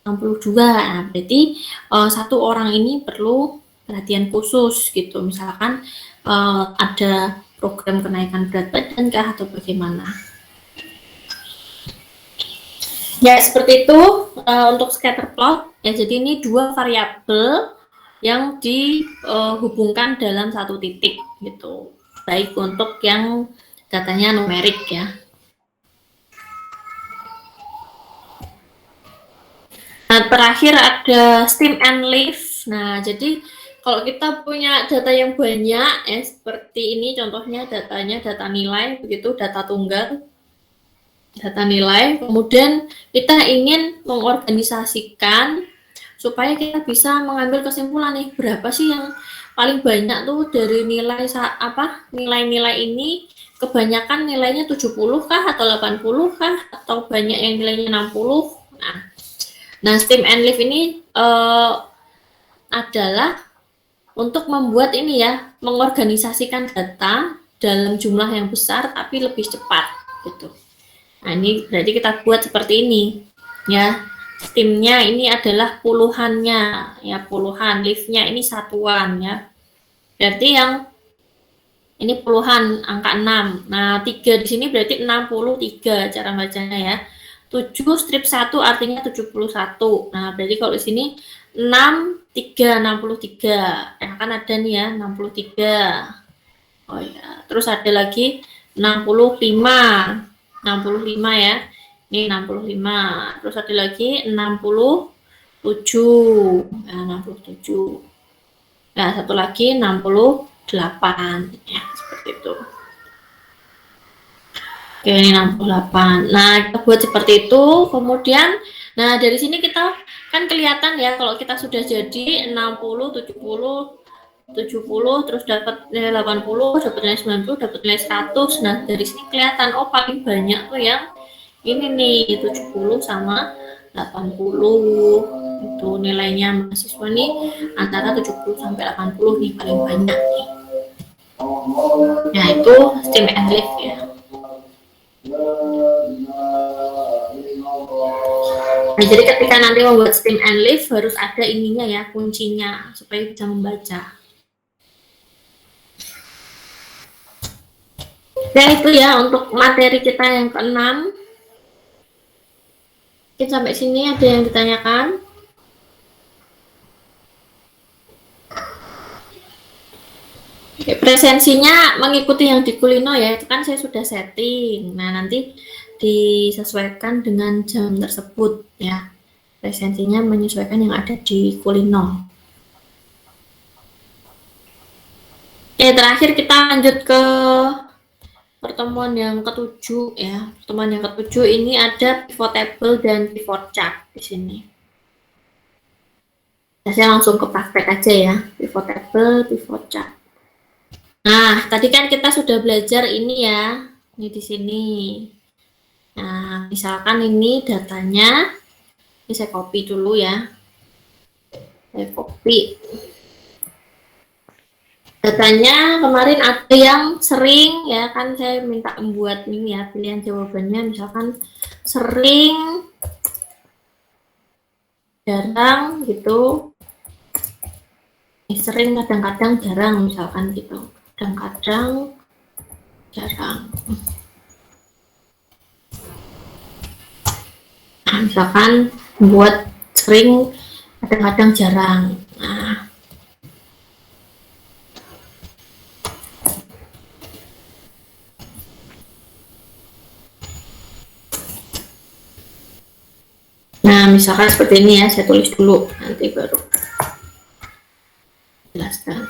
62. Nah, berarti satu orang ini perlu perhatian khusus gitu. Misalkan ada program kenaikan berat badan kah atau bagaimana. Ya, seperti itu untuk scatter plot. Ya, jadi ini dua variabel yang dihubungkan dalam satu titik gitu. Baik untuk yang datanya numerik ya. Nah, terakhir ada stem and leaf. Nah, jadi kalau kita punya data yang banyak, ya seperti ini contohnya datanya, data nilai, begitu data tunggal, data nilai, kemudian kita ingin mengorganisasikan supaya kita bisa mengambil kesimpulan nih, berapa sih yang paling banyak tuh dari nilai-nilai ini, kebanyakan nilainya 70 kah atau 80 kah atau banyak yang nilainya 60. Nah, stem and leaf ini adalah untuk membuat ini ya, mengorganisasikan data dalam jumlah yang besar tapi lebih cepat gitu. Nah, ini berarti kita buat seperti ini ya. Stemnya ini adalah puluhannya ya, puluhan, leaf-nya ini satuan ya. Berarti yang ini puluhan, angka 6. Nah, 3 di sini berarti 63 cara bacanya ya. 7 strip 1 artinya 71. Nah, berarti kalau di sini 63. Ya, kan ada nih ya, 63. Oh ya, terus ada lagi 65. 65 ya. Ini 65. Terus ada lagi 67. Nah, 67. Nah, satu lagi 68 ya, seperti itu. Oke, ini 68. Nah, kita buat seperti itu. Kemudian, nah dari sini kita kan kelihatan ya kalau kita sudah jadi 60, 70, 70, terus dapat nilai 80, dapat nilai 90, dapat nilai 100. Nah, dari sini kelihatan oh paling banyak tuh yang ini nih 70 sama 80. Itu nilainya mahasiswa nih antara 70 sampai 80 nih paling banyak nih. Nah, itu stem and leaf ya. Nah, jadi ketika nanti membuat stem and leaf harus ada ininya ya, kuncinya supaya bisa membaca. Nah, itu ya untuk materi kita yang ke-6. Mungkin sampai sini ada yang ditanyakan? Oke, presensinya mengikuti yang di Kulino ya, itu kan saya sudah setting. Nah, nanti disesuaikan dengan jam tersebut ya. Presensinya menyesuaikan yang ada di Kulino. Oke, terakhir kita lanjut ke pertemuan yang ke-7 ya. Pertemuan yang ke-7 ini ada pivot table dan pivot chart di sini. Nah, saya langsung ke praktek aja ya. Pivot table, pivot chart. Nah, tadi kan kita sudah belajar ini ya. Ini di sini. Nah, misalkan ini datanya. Ini saya copy dulu ya. Saya copy. Datanya kemarin ada yang sering ya, kan saya minta membuat ini ya, pilihan jawabannya misalkan sering, jarang gitu. Sering, kadang-kadang, jarang misalkan gitu. Kadang-kadang, jarang. Nah, misalkan buat sering, kadang-kadang, jarang. Nah, misalkan seperti ini ya, saya tulis dulu, nanti baru jelaskan.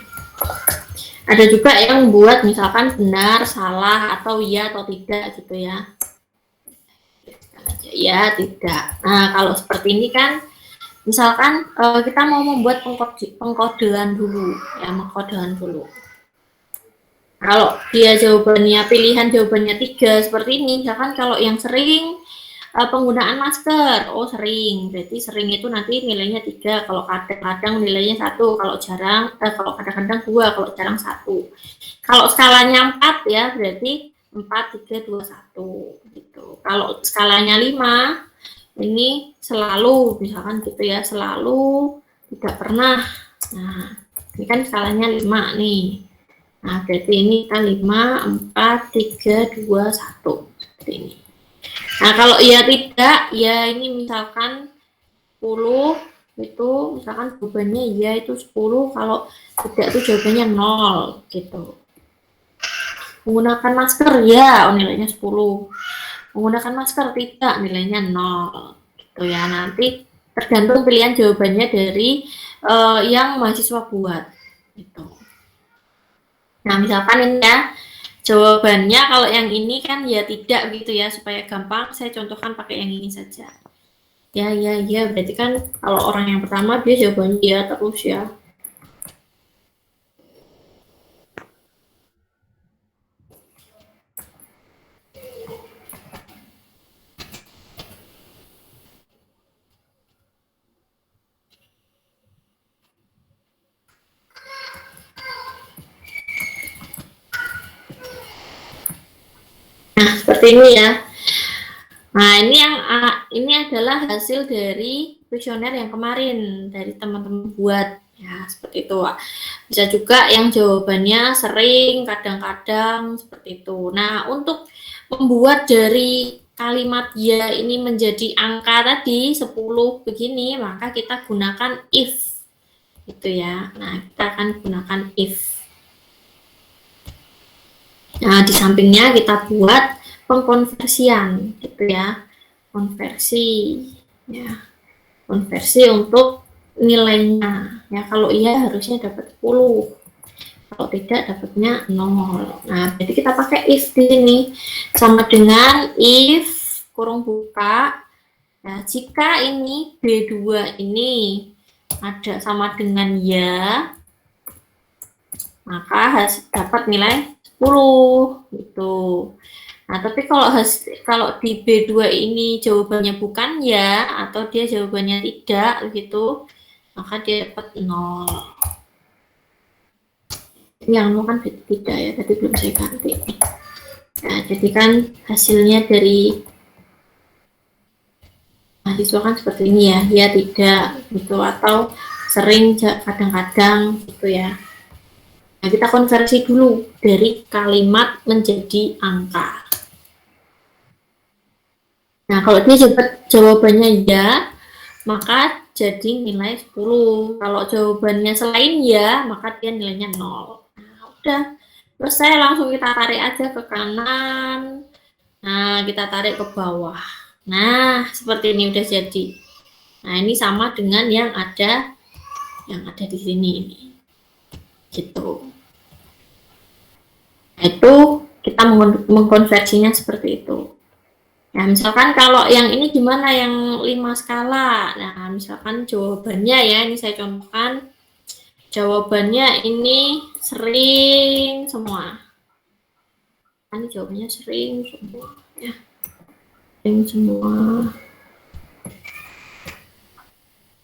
Ada juga yang buat misalkan benar, salah, atau iya atau tidak gitu ya. Ya, tidak. Nah, kalau seperti ini kan, misalkan kita mau membuat pengkodean dulu, ya, pengkodean dulu. Kalau dia jawabannya, pilihan jawabannya 3 seperti ini, misalkan kalau yang sering penggunaan masker, oh sering, berarti sering itu nanti nilainya 3, kalau kadang-kadang nilainya 1, kalau jarang, kalau kadang-kadang 2, kalau jarang 1. Kalau skalanya 4 ya, berarti 4, 3, 2, 1 gitu. Kalau skalanya 5, ini selalu, misalkan gitu ya, selalu, tidak pernah. Nah, ini kan skalanya 5 nih. Nah, berarti ini kita 5, 4, 3, 2, 1. Seperti ini. Nah, kalau iya tidak, ya ini misalkan 10, itu misalkan jawabannya iya itu 10, kalau tidak itu jawabannya 0 gitu. Menggunakan masker ya, nilainya 10. Menggunakan masker tidak, nilainya 0 gitu ya. Nanti Tergantung pilihan jawabannya dari yang mahasiswa buat. Gitu. Nah, misalkan ini ya, jawabannya kalau yang ini kan ya tidak gitu ya, supaya gampang saya contohkan pakai yang ini saja. Ya, berarti kan kalau orang yang pertama dia jawabannya ya terus ya. Nah, seperti ini ya. Nah, ini adalah hasil dari kuesioner yang kemarin dari teman-teman buat ya, seperti itu. Bisa juga yang jawabannya sering, kadang-kadang seperti itu. Nah, untuk membuat dari kalimat ya ini menjadi angka tadi 10 begini, maka kita gunakan if. Gitu ya. Nah, kita akan gunakan if. Nah, di sampingnya kita buat pengkonversian gitu ya. Konversi ya. Konversi untuk nilainya. Ya, kalau iya harusnya dapat 10. Kalau tidak dapatnya 0. Nah, jadi kita pakai if di sini sama dengan if kurung buka. Nah, jika ini B2 ini ada sama dengan ya, maka dapat nilai 10 gitu. Nah, tapi kalau di B2 ini jawabannya bukan ya atau dia jawabannya tidak gitu, maka dia dapat 0. Yang kan tidak ya, tadi belum saya ganti. Nah, jadi kan hasilnya dari mahasiswa kan seperti ini ya, ya tidak gitu atau sering kadang-kadang gitu ya. Nah, kita konversi dulu dari kalimat menjadi angka. Nah, kalau dia jawabannya ya, maka jadi nilai 10. Kalau jawabannya selain ya, maka dia nilainya 0. Nah, udah. Terus saya langsung kita tarik aja ke kanan. Nah, kita tarik ke bawah. Nah, seperti ini udah jadi. Nah, ini sama dengan yang ada di sini ini. Gitu. Nah, itu kita mengkonversinya seperti itu. Nah, misalkan kalau yang ini gimana yang 5 skala. Nah, misalkan jawabannya ya, ini saya contohkan. Jawabannya ini sering semua. Ini jawabannya sering semua ya. Sering semua.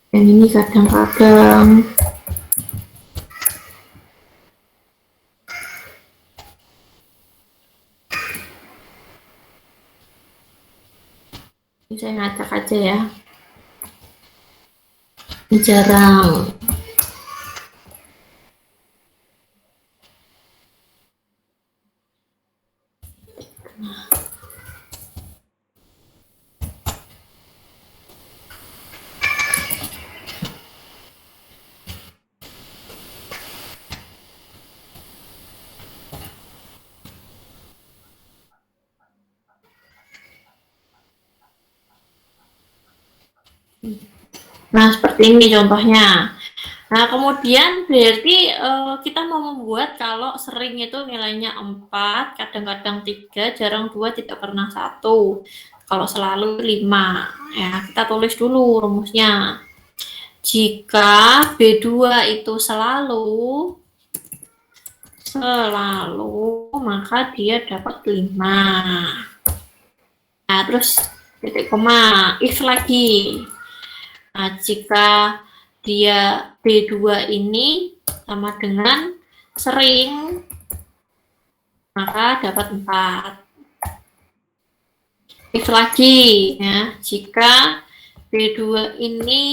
Yang ini kadang-kadang. Ini saya ngacak aja ya. Ini jarang. Nah, seperti ini contohnya. Nah, kemudian berarti kita mau membuat kalau sering itu nilainya 4, kadang-kadang 3, jarang 2, tidak pernah 1. Kalau selalu 5. Ya, kita tulis dulu rumusnya. Jika B2 itu selalu, maka dia dapat 5. Nah, terus titik koma, if lagi. Nah, jika dia B2 ini sama dengan sering, maka dapat 4. If lagi ya, jika B2 ini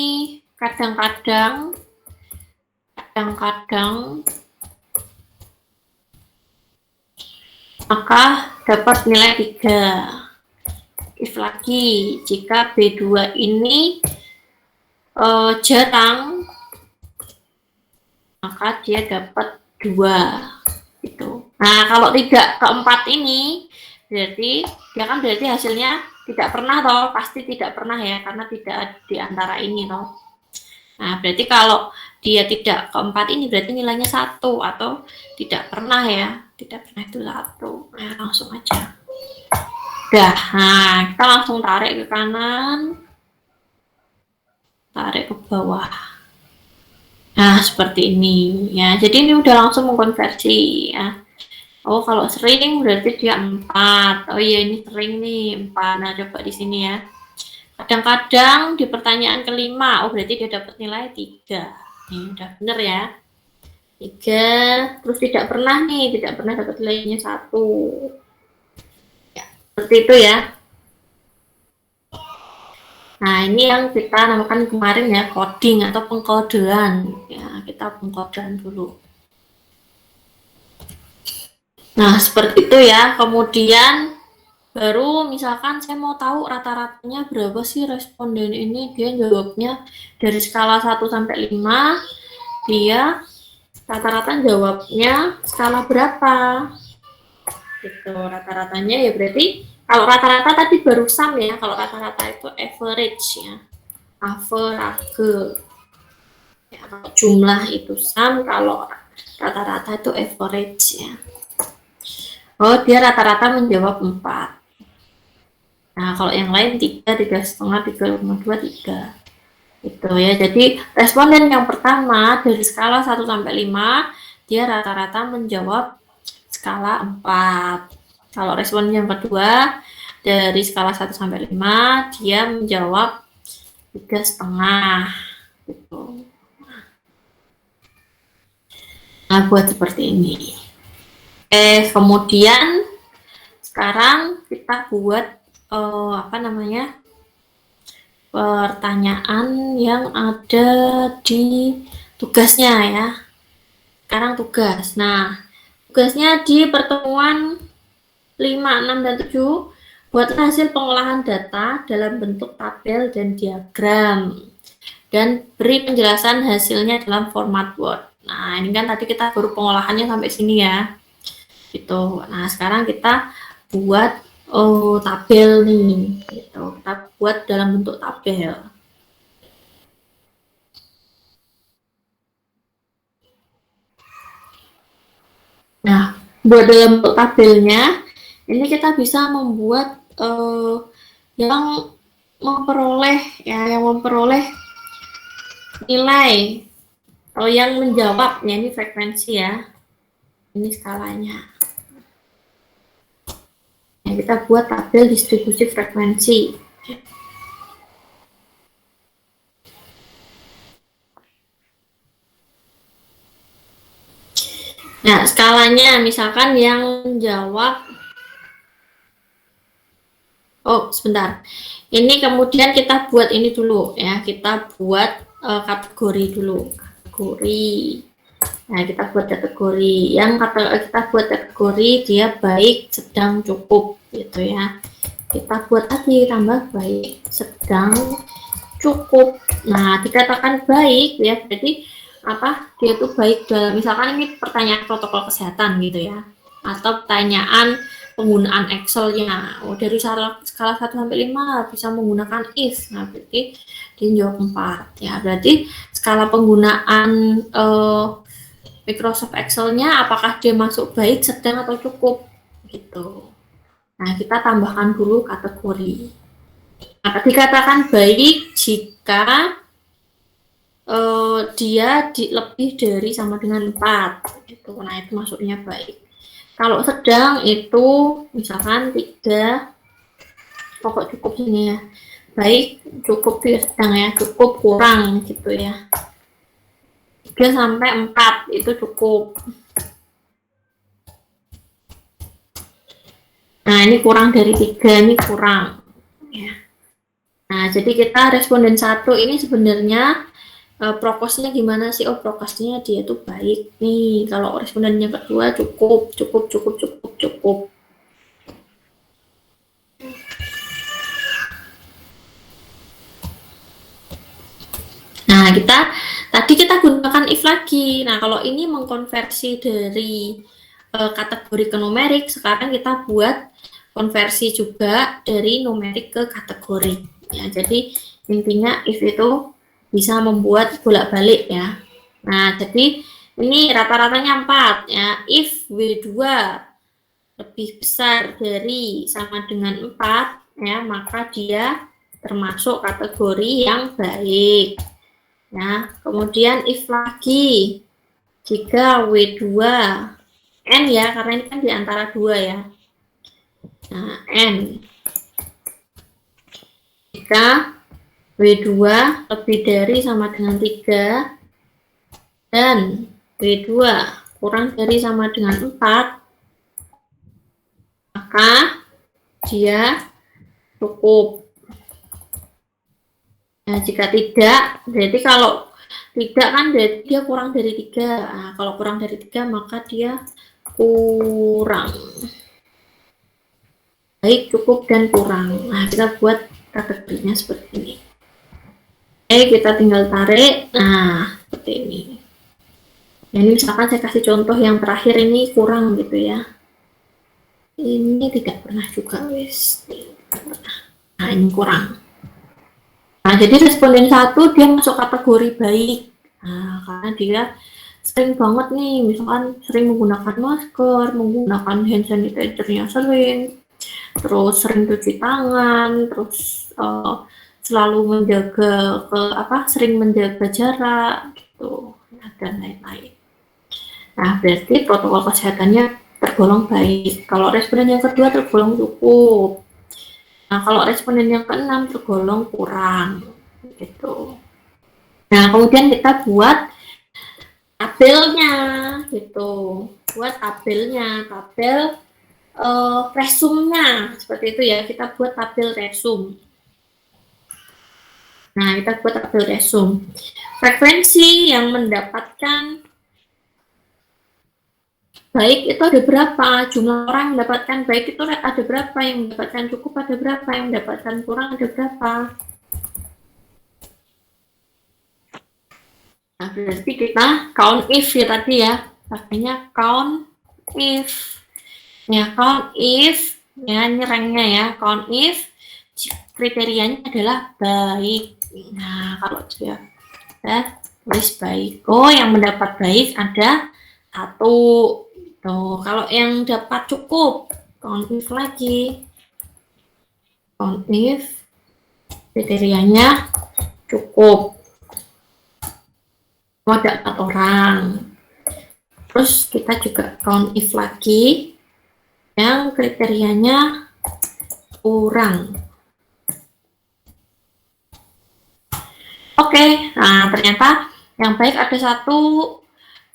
kadang-kadang maka dapat nilai 3. If lagi, jika B2 ini jarang, maka dia dapat 2 gitu. Nah, kalau 3 ke 4 ini berarti dia kan berarti hasilnya tidak pernah toh, pasti tidak pernah ya, karena tidak di antara ini toh. Nah, berarti kalau dia tidak keempat ini berarti nilainya 1 atau tidak pernah ya. Tidak pernah itu 1. Nah, langsung aja. Udah, nah kita langsung tarik ke kanan. Tarik ke bawah. Nah, seperti ini ya. Jadi ini udah langsung mengkonversi ya. Oh, kalau sering berarti dia 4. Oh iya, ini sering nih 4. Nah, coba di sini ya. Kadang-kadang di pertanyaan kelima, oh berarti dia dapat nilai 3. Ini udah bener ya. 3, terus tidak pernah dapat nilainya 1. Ya, seperti itu ya. Nah, ini yang kita namakan kemarin ya, coding atau pengkodean. Ya, kita pengkodean dulu. Nah, seperti itu ya. Kemudian baru misalkan saya mau tahu rata-ratanya berapa sih responden ini, dia jawabnya dari skala 1 sampai 5, dia rata-rata jawabnya skala berapa. Gitu, rata-ratanya ya berarti kalau rata-rata tadi baru sum ya, kalau rata-rata itu average ya. Average. Ya, kalau jumlah itu sum, kalau rata-rata itu average ya. Oh, dia rata-rata menjawab 4. Nah, kalau yang lain 3, 3,5, 3,2, 3. Itu ya. Jadi, responden yang pertama dari skala 1 sampai 5, dia rata-rata menjawab skala 4. Kalau responden yang kedua dari skala 1 sampai 5, dia menjawab 3,5 gitu. Nah, buat seperti ini. Kemudian sekarang kita buat pertanyaan yang ada di tugasnya ya. Sekarang tugas. Nah, tugasnya di pertemuan 5, 6, dan 7, buatlah hasil pengolahan data dalam bentuk tabel dan diagram. Dan beri penjelasan hasilnya dalam format Word. Nah, ini kan tadi kita baru pengolahannya sampai sini ya. Gitu. Nah, sekarang kita buat tabel nih. Gitu. Kita buat dalam bentuk tabel. Nah, buat dalam bentuk tabelnya, ini kita bisa membuat yang memperoleh nilai atau yang menjawabnya, ini frekuensi ya, ini skalanya. Nah, kita buat tabel distribusi frekuensi. Nah, skalanya misalkan yang menjawab, oh sebentar, ini kemudian kita buat ini dulu ya, kita buat kategori dulu, kategori. Nah, kita buat kategori, yang kita buat kategori dia baik, sedang, cukup gitu ya. Kita buat lagi tambah baik, sedang, cukup. Nah, dikatakan baik ya, berarti apa? Dia tuh baik dalam, misalkan ini pertanyaan protokol kesehatan gitu ya, atau pertanyaan penggunaan Excel-nya. Oh, dari skala 1 sampai 5 bisa menggunakan if. Nah, berarti dia jawab 4 ya. Berarti skala penggunaan Microsoft Excel-nya apakah dia masuk baik, sedang, atau cukup gitu. Nah, kita tambahkan dulu kategori. Nah, dikatakan baik jika dia lebih dari sama dengan 4 gitu. Nah, itu masuknya baik. Kalau sedang itu misalkan 3, pokok cukup sini ya. Baik, cukup ya, sedang ya, cukup, kurang gitu ya. 3 sampai 4 itu cukup. Nah, ini kurang dari 3, ini kurang ya. Nah, jadi kita responden 1 ini sebenarnya prokosnya gimana sih? Oh, prokosnya dia tuh baik nih. Kalau responden yang kedua cukup. Nah, tadi kita gunakan if lagi. Nah, kalau ini mengkonversi dari kategori ke numerik, sekarang kita buat konversi juga dari numerik ke kategori. Ya, jadi intinya if itu bisa membuat bolak-balik ya. Nah, jadi ini rata-ratanya 4 ya. If W2 lebih besar dari sama dengan 4 ya, maka dia termasuk kategori yang baik. Ya, kemudian if lagi jika W2 N ya, karena ini kan di antara 2 ya. Nah, N jika W2 lebih dari sama dengan 3 dan W2 kurang dari sama dengan 4, maka dia cukup. Nah, jika tidak, berarti kalau tidak kan dia kurang dari 3. Nah, kalau kurang dari 3 maka dia kurang. Baik, cukup, dan kurang. Nah, kita buat kategorinya seperti ini. Oke, kita tinggal tarik. Nah, seperti ini. Nah, ini misalkan saya kasih contoh yang terakhir ini kurang gitu ya. Ini tidak pernah juga, wis. Nah, ini kurang. Nah, jadi responden 1 dia masuk kategori baik. Nah, karena dia sering banget nih, misalkan sering menggunakan masker, menggunakan hand sanitizer-nya sering, terus sering cuci tangan, terus selalu menjaga sering menjaga jarak gitu, dan lain-lain. Nah, berarti protokol kesehatannya tergolong baik. Kalau responden yang kedua tergolong cukup. Nah, kalau responden yang keenam tergolong kurang gitu. Nah, kemudian kita buat tabelnya gitu. Buat tabelnya, tabel resumnya seperti itu ya. Kita buat tabel resum. Nah, kita buat tabel resum. Frekuensi yang mendapatkan baik itu ada berapa? Jumlah orang yang mendapatkan baik itu ada berapa? Yang mendapatkan cukup ada berapa? Yang mendapatkan kurang ada berapa? Nah, berarti kita count if ya tadi ya. Pakainya count if. Ya, count if. Ya, ini ranknya ya. Count if kriterianya adalah baik. Nah, kalau dia tulis baik. Oh, yang mendapat baik ada 1. Tuh, kalau yang dapat cukup, count if lagi. Count if kriterianya cukup. Oh, ada 4 orang. Terus kita juga count if lagi yang kriterianya kurang. Oke, nah ternyata yang baik ada 1,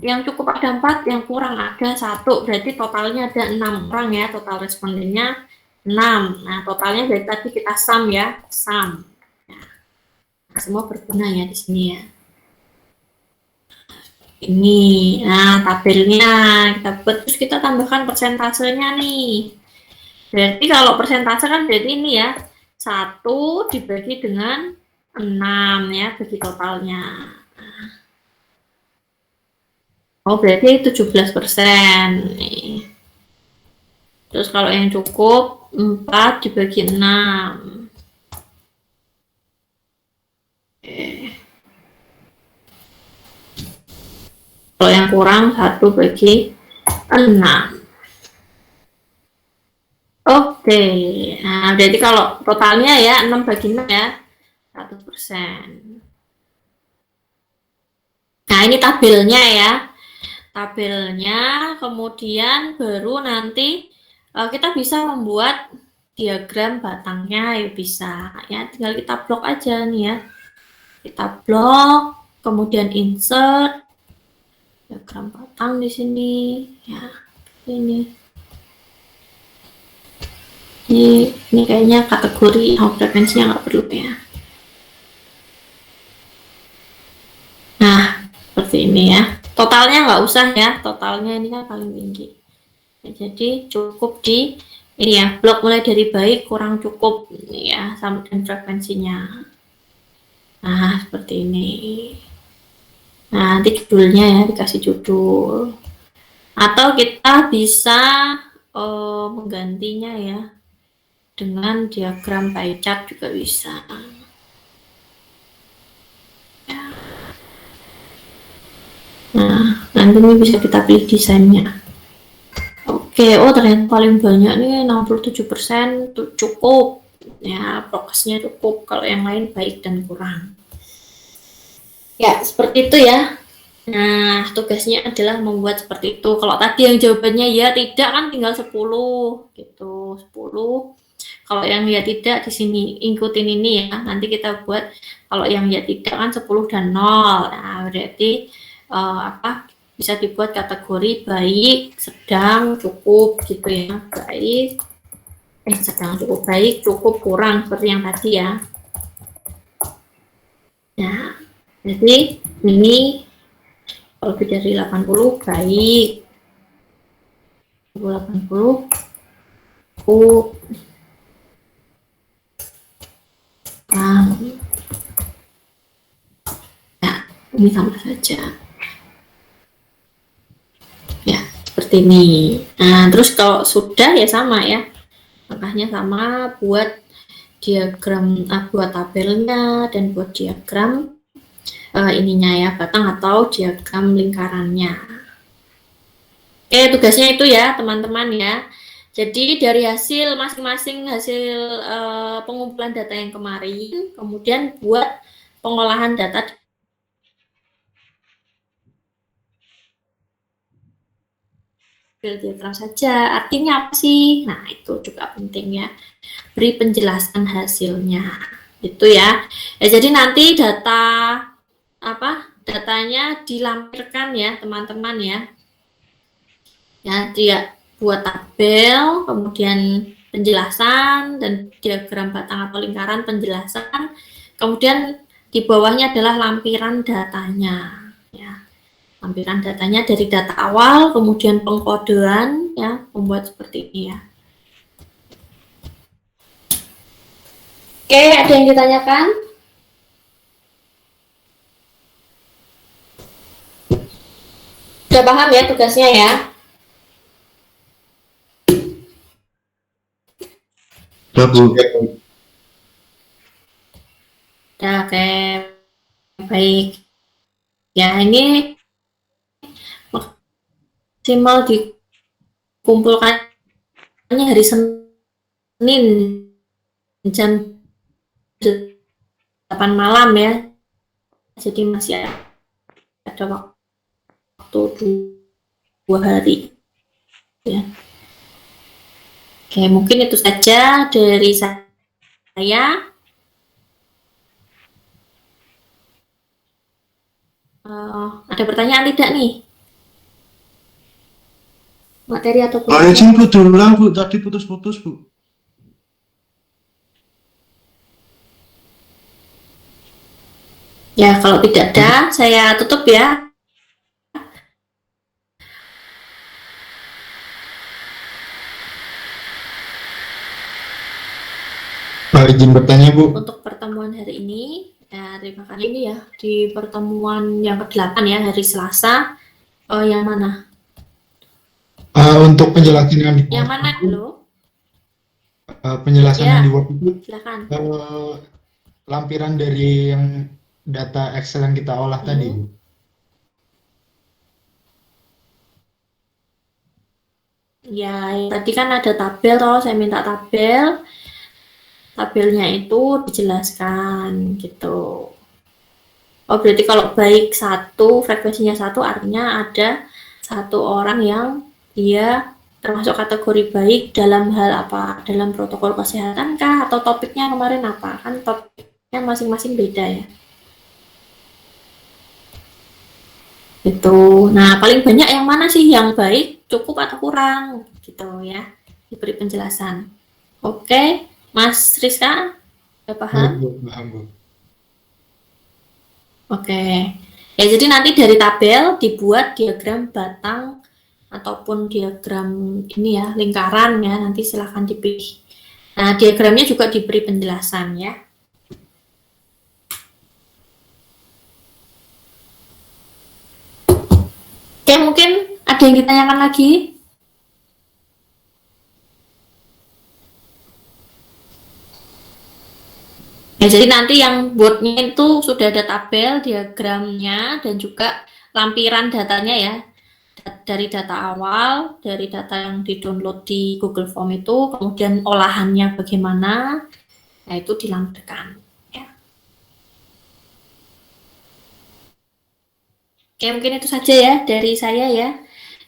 yang cukup ada 4, yang kurang ada 1. Berarti totalnya ada 6 orang ya, total respondennya 6. Nah, totalnya dari tadi kita sum ya, sum. Nah, semua berguna ya di sini ya. Ini, nah tabelnya kita buat, terus kita tambahkan persentasenya nih. Berarti kalau persentase kan berarti ini ya, 1 dibagi dengan 6 ya, bagi totalnya. Oh, berarti 17% nih. Terus kalau yang cukup 4 dibagi 6. Oke. Kalau yang kurang 1 bagi 6. Oke. Nah, berarti kalau totalnya ya 6 bagi 6 ya, 100%. Nah, ini tabelnya ya. Tabelnya, kemudian baru nanti kita bisa membuat diagram batangnya ya, bisa ya, tinggal kita blok aja nih ya, kita blok, kemudian insert diagram batang di sini ya, ini kayaknya kategori frekuensinya nggak perlu ya. Nah, seperti ini ya, totalnya nggak usah ya, totalnya ini kan paling tinggi ya, jadi cukup di ini ya, blok mulai dari baik kurang cukup ya, sama dengan frekuensinya. Nah, seperti ini. Nah, nanti judulnya ya, dikasih judul. Atau kita bisa menggantinya ya. dengan diagram pie chart juga bisa. Nah, nanti ini bisa kita pilih desainnya. Oke, oh ternyata paling banyak nih 67% cukup. Ya, prokesnya cukup. Kalau yang lain baik dan kurang. Ya, seperti itu ya. Nah, tugasnya adalah membuat seperti itu. Kalau tadi yang jawabannya ya tidak kan tinggal 10 gitu, 10. Kalau yang ya tidak di sini ikutin ini ya. Nanti kita buat kalau yang ya tidak kan 10 dan 0. Nah, berarti apa? Bisa dibuat kategori baik, sedang, cukup gitu ya. Baik, sedang, cukup baik, cukup, kurang seperti yang tadi ya. Nah, jadi ini lebih dari 80 baik, 80 cukup, kurang. Nah, ini sama saja. Ya, seperti ini. Nah, terus kalau sudah ya sama ya. Langkahnya sama, buat diagram, buat tabelnya dan buat diagram ininya ya, batang atau diagram lingkarannya. Oke, tugasnya itu ya, teman-teman ya. Jadi dari hasil masing-masing hasil pengumpulan data yang kemarin, kemudian buat pengolahan data diagram saja. Artinya apa sih? Nah, itu juga penting ya. Beri penjelasan hasilnya. Itu ya. Jadi nanti datanya dilampirkan ya, teman-teman ya. Ya, dia buat tabel, kemudian penjelasan dan diagram batang atau lingkaran penjelasan. Kemudian di bawahnya adalah lampiran datanya. Lampiran datanya dari data awal, kemudian pengkodean, ya, membuat seperti ini ya. Oke, ada yang ditanyakan? Sudah paham ya tugasnya ya? Ya, Bu. Ya, oke. Baik. Ya, ini maksimal dikumpulkannya hari Senin jam 8 malam ya. Jadi masih ada waktu 2 hari. Ya. Oke, mungkin itu saja dari saya. Ada pertanyaan tidak nih? Materi atau izin Bu, diulang Bu, tadi putus-putus Bu. Ya, kalau tidak ada, saya tutup ya. Izin bertanya Bu. Untuk pertemuan hari ini, ya terima kasih ini ya, di pertemuan yang ke-8 ya, hari Selasa. Yang mana? Untuk penjelasan yang di Yang mana dulu? penjelasan Ya, yang di Word itu silakan. lampiran dari yang data Excel yang kita olah tadi Bu. Ya, tadi kan ada tabel toh, saya minta tabel. Tabelnya itu dijelaskan gitu. Oh, berarti kalau baik satu, frekuensinya satu, artinya ada satu orang yang dia termasuk kategori baik dalam hal apa? Dalam protokol kesehatan kah? Atau topiknya kemarin apa? Kan topiknya masing-masing beda ya. Gitu. Nah, paling banyak yang mana sih yang baik, cukup atau kurang? Gitu ya. Diberi penjelasan. Oke, Mas Rizka, udah paham? Paham Bu. Oke. Ya, jadi nanti dari tabel dibuat diagram batang ataupun diagram ini ya, lingkaran ya, nanti silahkan dipilih. Nah, diagramnya juga diberi penjelasan ya. Oke, mungkin ada yang ditanyakan lagi? Ya, jadi nanti yang boardnya itu sudah ada tabel, diagramnya, dan juga lampiran datanya ya. Dari data awal, dari data yang di-download di Google Form itu, kemudian olahannya bagaimana, nah itu dilampirkan. Ya. Oke, mungkin itu saja ya dari saya ya.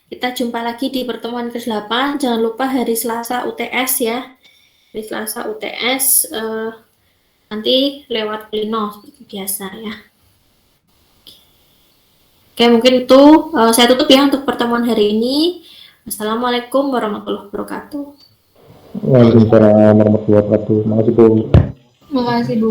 Kita jumpa lagi di pertemuan ke-8. Jangan lupa hari Selasa UTS ya. Hari Selasa UTS nanti lewat Plino seperti biasa ya. Oke, mungkin itu saya tutup ya untuk pertemuan hari ini. Assalamualaikum warahmatullahi wabarakatuh. Waalaikumsalam warahmatullahi wabarakatuh. Makasih Bu. Makasih Bu.